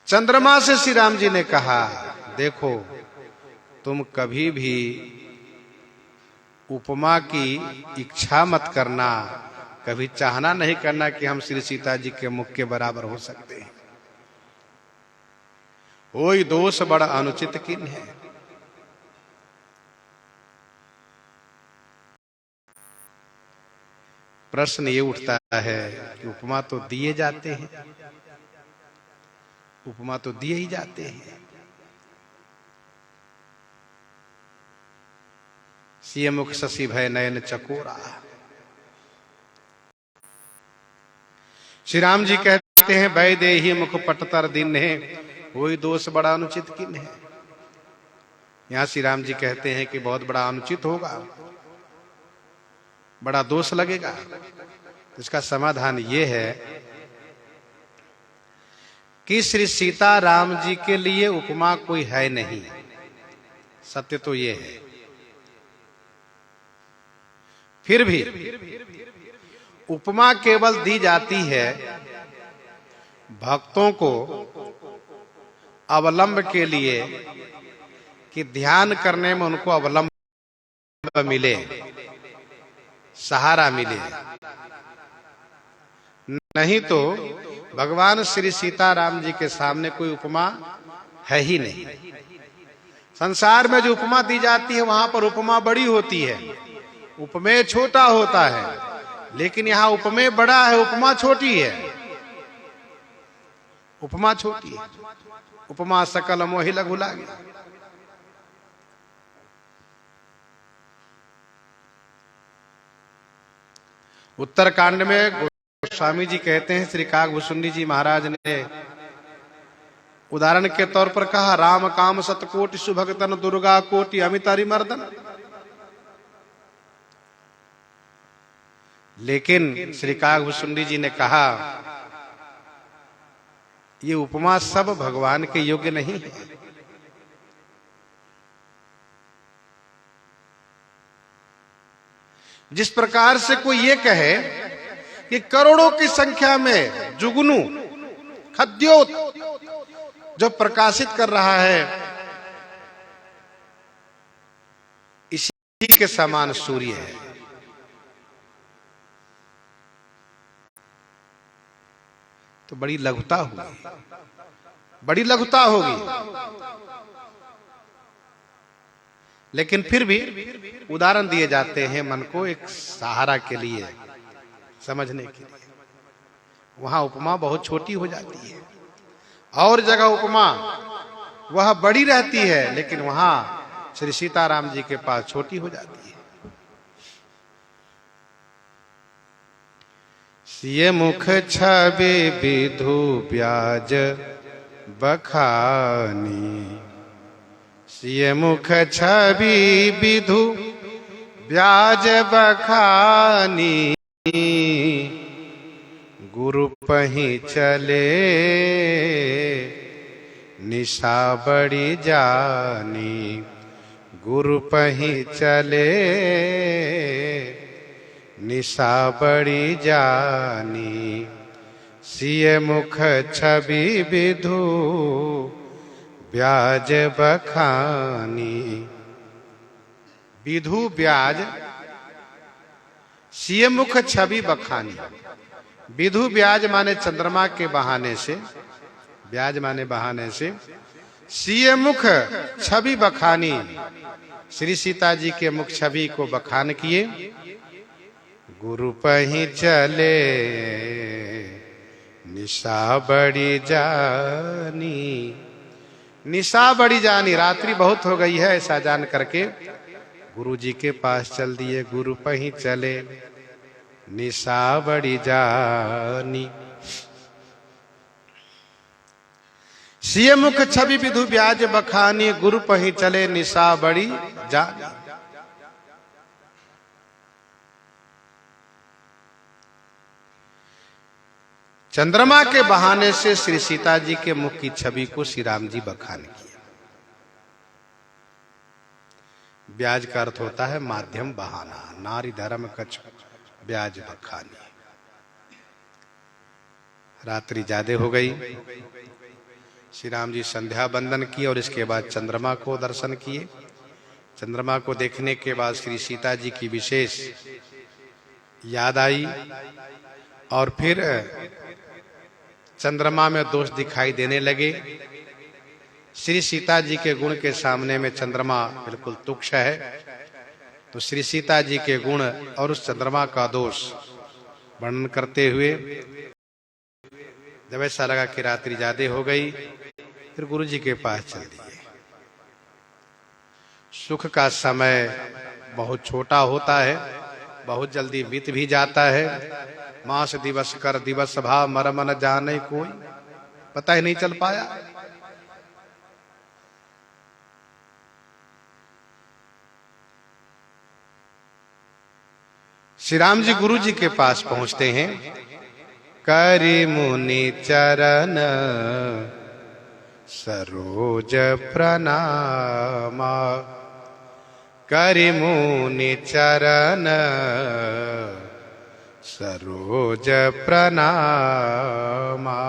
चंद्रमा से श्री राम जी ने कहा, देखो तुम कभी भी उपमा की इच्छा मत करना, कभी चाहना नहीं करना कि हम श्री सीता जी के मुख के बराबर हो सकते हैं। वही दोष बड़ा अनुचित किन्हे। प्रश्न ये उठता है कि उपमा तो दिए जाते हैं, उपमा तो दिए ही जाते हैं। सिय मुख शशि भय नयन चकोरा। श्री राम जी कहते हैं, वैदेही मुख पटतर दीन्हे वही दोष बड़ा अनुचित किन्हे। यहां श्री राम जी कहते हैं कि बहुत बड़ा अनुचित होगा, बड़ा दोष लगेगा। इसका समाधान ये है कि श्री सीता राम जी के लिए उपमा कोई है नहीं, सत्य तो ये है। फिर भी उपमा केवल दी जाती है भक्तों को अवलंब के लिए कि ध्यान करने में उनको अवलंब मिले, सहारा मिले। नहीं तो भगवान श्री सीताराम जी के सामने कोई उपमा है ही नहीं। संसार में जो उपमा दी जाती है वहां पर उपमा बड़ी होती है, उपमेय छोटा होता है, लेकिन यहाँ उपमेय बड़ा है, उपमा छोटी है। उपमा छोटी है। उपमा सकल मोहि लघु लागे। उत्तरकांड में गोस्वामी जी कहते हैं, श्री काकभूषुंडी जी महाराज ने उदाहरण के तौर पर कहा, राम काम सतकोटि सुभगतन दुर्गा कोटि अमितारि मर्दन। लेकिन श्री काकभूषुंडी जी ने कहा, ये उपमा सब भगवान के योग्य नहीं है। जिस प्रकार से कोई ये कहे कि करोड़ों की संख्या में जुगनू खद्योत जो प्रकाशित कर रहा है, इसी के समान सूर्य है, तो बड़ी लघुता होगी, बड़ी लघुता होगी। लेकिन फिर भी उदाहरण दिए जाते हैं मन को एक सहारा के लिए, समझने के लिए। वहां उपमा बहुत छोटी हो जाती है, और जगह उपमा वह बड़ी रहती है, लेकिन वहां श्री सीताराम जी के पास छोटी हो जाती है। सिय मुख छवि विधु ब्याज बखानी, सिय मुख छवि विधु ब्याज बखानी, गुरु पहीं चले निशा बड़ी जानी, गुरु पहीं चले निशा बड़ी जानी। सिय मुख छवि विधु ब्याज बखानी। विधु ब्याज, सिय मुख छवि बखानी। विधु ब्याज माने चंद्रमा के बहाने से, ब्याज माने बहाने से। सिय मुख छवि बखानी, श्री सीता जी के मुख छवि को बखान किए। गुरु पहीं चले निशा बड़ी जानी, निशा बड़ी जानी, रात्रि बहुत हो गई है ऐसा जान करके गुरु जी के पास चल दिए। गुरु पहीं चले निशा बड़ी जानी। सिय मुख छवि विधु ब्याज बखानी, गुरु पहीं चले निशा बड़ी जानी। चंद्रमा के बहाने से श्री सीता जी के मुख की छवि को श्री राम जी बखान किया। ब्याज का अर्थ होता है माध्यम बहाना, नारी धर्म कछ ब्याज बखानी। रात्रि ज्यादा हो गई, श्री राम जी संध्या बंदन किए और इसके बाद चंद्रमा को दर्शन किए। चंद्रमा को देखने के बाद श्री सीता जी की विशेष याद आई और फिर चंद्रमा में दोष दिखाई देने लगे। श्री सीता जी के गुण के सामने में चंद्रमा बिल्कुल तुच्छ है, तो श्री सीता जी के गुण और उस चंद्रमा का दोष वर्णन करते हुए जब ऐसा लगा कि रात्रि ज्यादा हो गई, फिर गुरु जी के पास चल दिए। सुख का समय बहुत छोटा होता है, बहुत जल्दी बीत भी जाता है। मास दिवस कर दिवस भाव मरम न जाने कोई, पता ही नहीं चल पाया। श्री राम जी गुरु जी के पास पहुंचते हैं। करि मुनि चरण सरोज प्रणामा, करि मुनि चरण सरोज प्रणामा।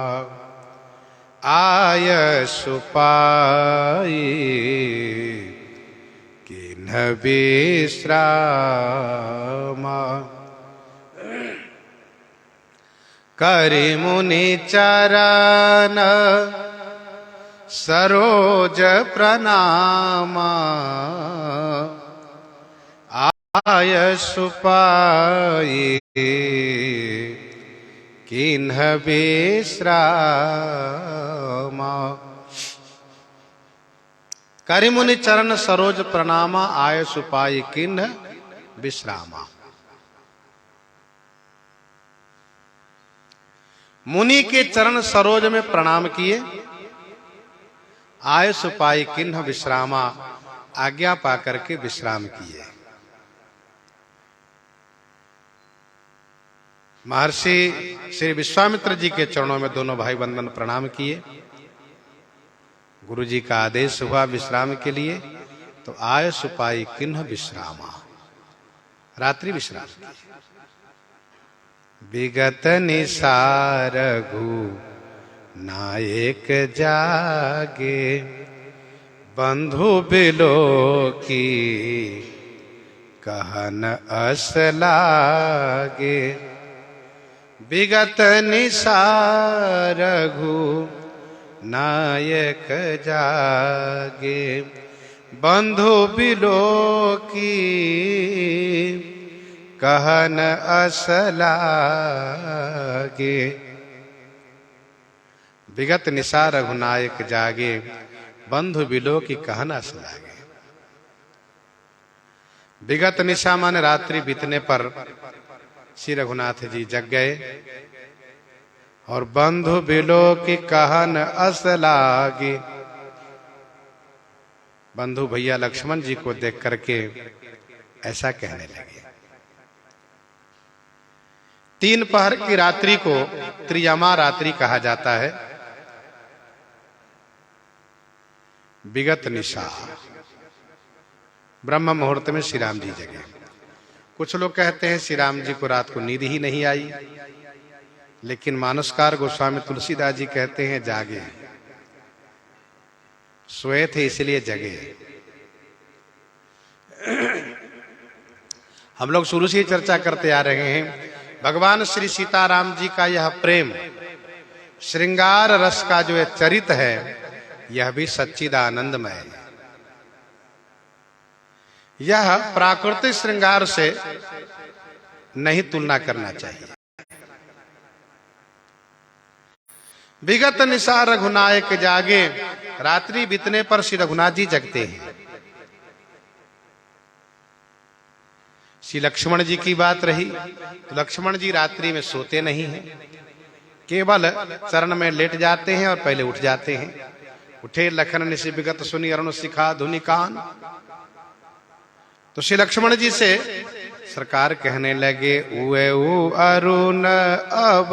आय सुपाई किन्ह विश्रामा, करि मुनि चरण सरोज प्रणामा। आय सुपाई किन्ह विश्रामा। करि मुनि चरण सरोज प्रणामा, आय सुपाई किन्ह विश्रामा। मुनि के चरण सरोज में प्रणाम किए। आय सुपाई किन्ह विश्रामा, आज्ञा पाकर के विश्राम किए। महर्षि श्री विश्वामित्र जी के चरणों में दोनों भाई बंधन प्रणाम किए। गुरु जी का आदेश हुआ विश्राम के लिए, तो आय सुपाई किन्ह विश्रामा, रात्रि विश्राम की। विगत निसारघु नायक जागे, बंधु बिलो की कहन अस लागे। विगत निसारघु नायक जागे, बंधु बिलो की कहन अस लागे। विगत निशा रघुनायक जागे, बंधु बिलो की कहन अस लागे। विगत निशा माने रात्रि बीतने पर श्री रघुनाथ जी जग गए और बंधु बिलो की कहन अस लागे। बंधु भैया लक्ष्मण जी को देख करके ऐसा कहने लगे। 3 पहर की रात्रि को त्रियमा रात्रि कहा जाता है। विगत निशा ब्रह्म मुहूर्त में श्री राम जी जगे। कुछ लोग कहते हैं श्री राम जी को रात को नींद ही नहीं आई, लेकिन मानसकार गोस्वामी तुलसीदास जी कहते हैं जागे, सोए थे इसलिए जगे। हम लोग शुरू से ही चर्चा करते आ रहे हैं भगवान श्री सीताराम जी का यह प्रेम श्रृंगार रस का जो चरित है, यह भी सच्चिदानंदमय है। यह प्राकृतिक श्रृंगार से नहीं तुलना करना चाहिए। विगत निशा रघुनायक जागे, रात्रि बीतने पर श्री रघुनाथ जी जगते हैं। श्री लक्ष्मण जी की बात रही तो लक्ष्मण जी रात्रि में सोते नहीं हैं, केवल चरण में लेट जाते हैं और पहले उठ जाते हैं। उठे लखन निशि विगत सुनी अरुण शिखा धुनि कान। तो श्री लक्ष्मण जी से सरकार कहने लगे, उए उ अरुण अब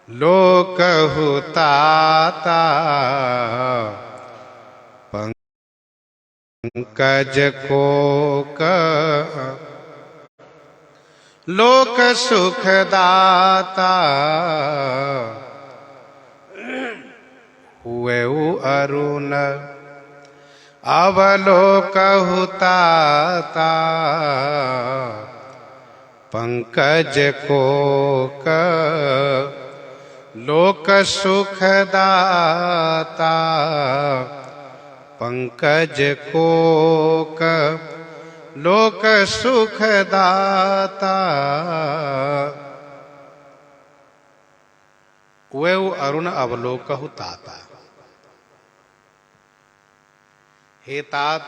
लोक हुताता, पंकज कोक लोक सुख दाता। हुए अरुण अवलोक हुताता, पंकज कोक लोक सुख दाता, पंकज कोक लोक सुख दाता। वे अरुण अवलोक हुताता। हे तात,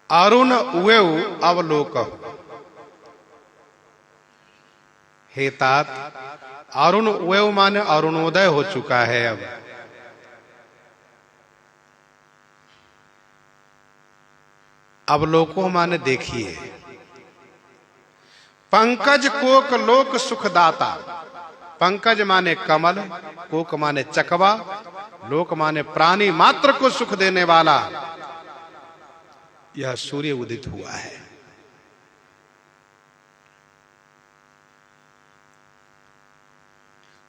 अरुण उवेउ अवलोक। हे तात, अरुण उवेउ माने अरुणोदय हो चुका है। अब अवलोको माने देखिए। पंकज कोक लोक सुखदाता। पंकज माने कमल, कोक माने चकवा, लोक माने प्राणी मात्र को सुख देने वाला यह सूर्य उदित हुआ है।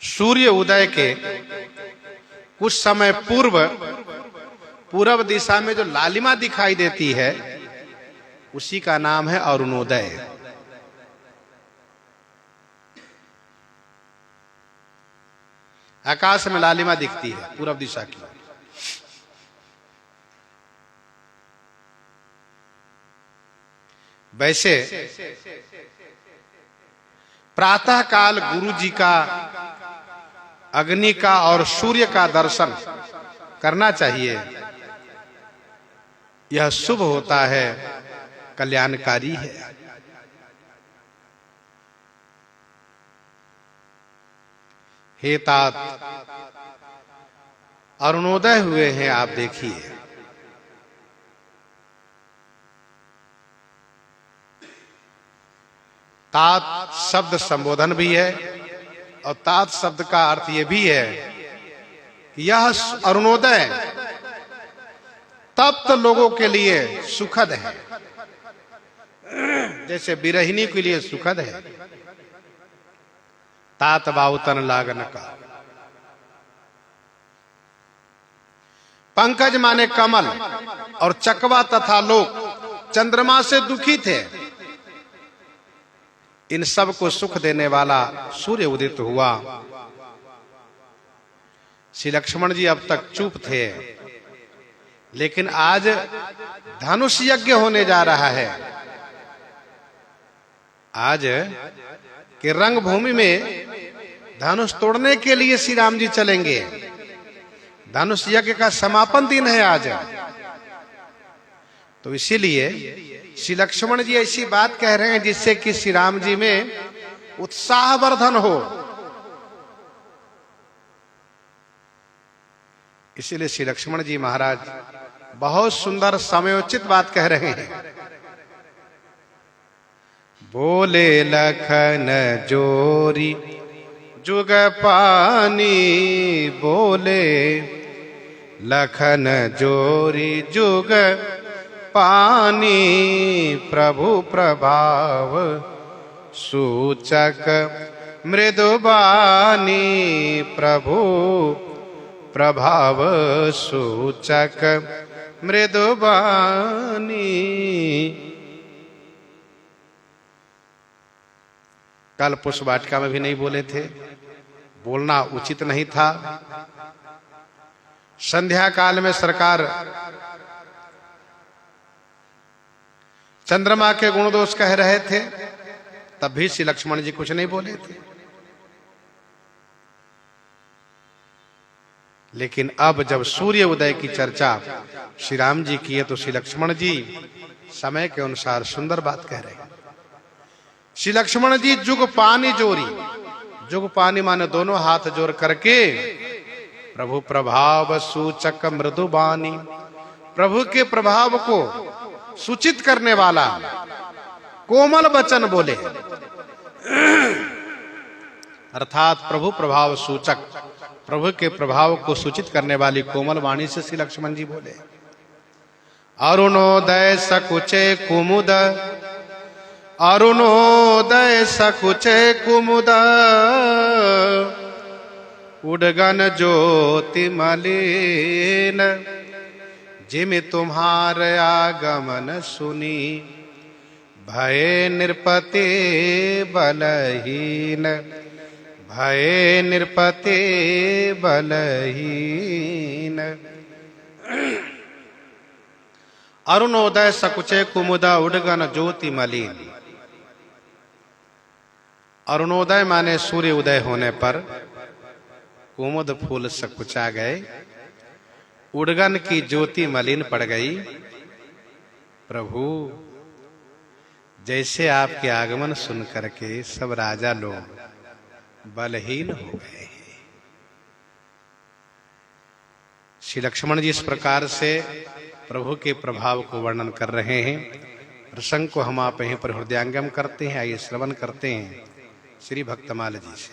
सूर्य उदय के कुछ समय पूर्व पूर्व दिशा में जो लालिमा दिखाई देती है उसी का नाम है अरुणोदय। आकाश में लालिमा दिखती है पूर्व दिशा की। वैसे प्रातः काल गुरु जी का, अग्नि का और सूर्य का दर्शन करना चाहिए। यह शुभ होता है, कल्याणकारी है। हे तात, अरुणोदय हुए हैं, आप देखिए। तात शब्द संबोधन भी है और तात शब्द का अर्थ यह भी है कि यह अरुणोदय तप्त लोगों के लिए सुखद है, जैसे विरहिणी के लिए सुखद है। तात बाउतन लागन का। पंकज माने कमल और चकवा तथा लोक चंद्रमा से दुखी थे। इन सब को सुख देने वाला सूर्य उदित हुआ। श्री लक्ष्मण जी अब तक चुप थे, लेकिन आज धनुष यज्ञ होने जा रहा है। आज कि रंगभूमि में धनुष तोड़ने के लिए श्री राम जी चलेंगे। धनुष यज्ञ का समापन दिन है आज। तो इसीलिए श्री लक्ष्मण जी ऐसी बात कह रहे हैं जिससे कि श्री राम जी में उत्साहवर्धन हो। इसीलिए श्री लक्ष्मण जी महाराज बहुत सुंदर समयोचित बात कह रहे हैं। बोले लखन जोरी जुग पानी, बोले लखन जोरी जुग पानी, प्रभु प्रभाव सूचक मृदुबानी, प्रभु प्रभाव सूचक मृदुबानी। कल पुष्प वाटिका में भी नहीं बोले थे, बोलना उचित नहीं था। संध्या काल में सरकार चंद्रमा के गुण दोष कह रहे थे, तब भी श्री लक्ष्मण जी कुछ नहीं बोले थे। लेकिन अब जब सूर्य उदय की चर्चा श्री राम जी की है तो श्री लक्ष्मण जी समय के अनुसार सुंदर बात कह रहे हैं। श्री लक्ष्मण जी जुग पानी जोरी, जुग पानी माने दोनों हाथ जोड़ करके प्रभु प्रभाव सूचक मृदुबानी, प्रभु के प्रभाव को सूचित करने वाला कोमल वचन बोले, अर्थात प्रभु प्रभाव सूचक, प्रभु के प्रभाव को सूचित करने वाली कोमल वाणी से श्री लक्ष्मण जी बोले। अरुणोदय सकुचे कुमुद, अरुणोदय सकुचे कुमुद, उडगन ज्योति मलिन, जिमि तुम्हार आगमन सुनी, भय नृपते बलहीन, भय नृपते बलहीन। अरुणोदय सकुचे कुमुदा, उडगन ज्योति मलिन। अरुणोदय माने सूर्य उदय होने पर कुमुद फूल सकुचा गए, उडगन की ज्योति मलिन पड़ गई। प्रभु जैसे आपके आगमन सुन करके सब राजा लोग बलहीन हो गए। श्री लक्ष्मण जी इस प्रकार से प्रभु के प्रभाव को वर्णन कर रहे हैं। प्रसंग को हम आप यहीं पर हृदयांगम करते हैं। आइए श्रवण करते हैं श्री भक्तमाल जी से।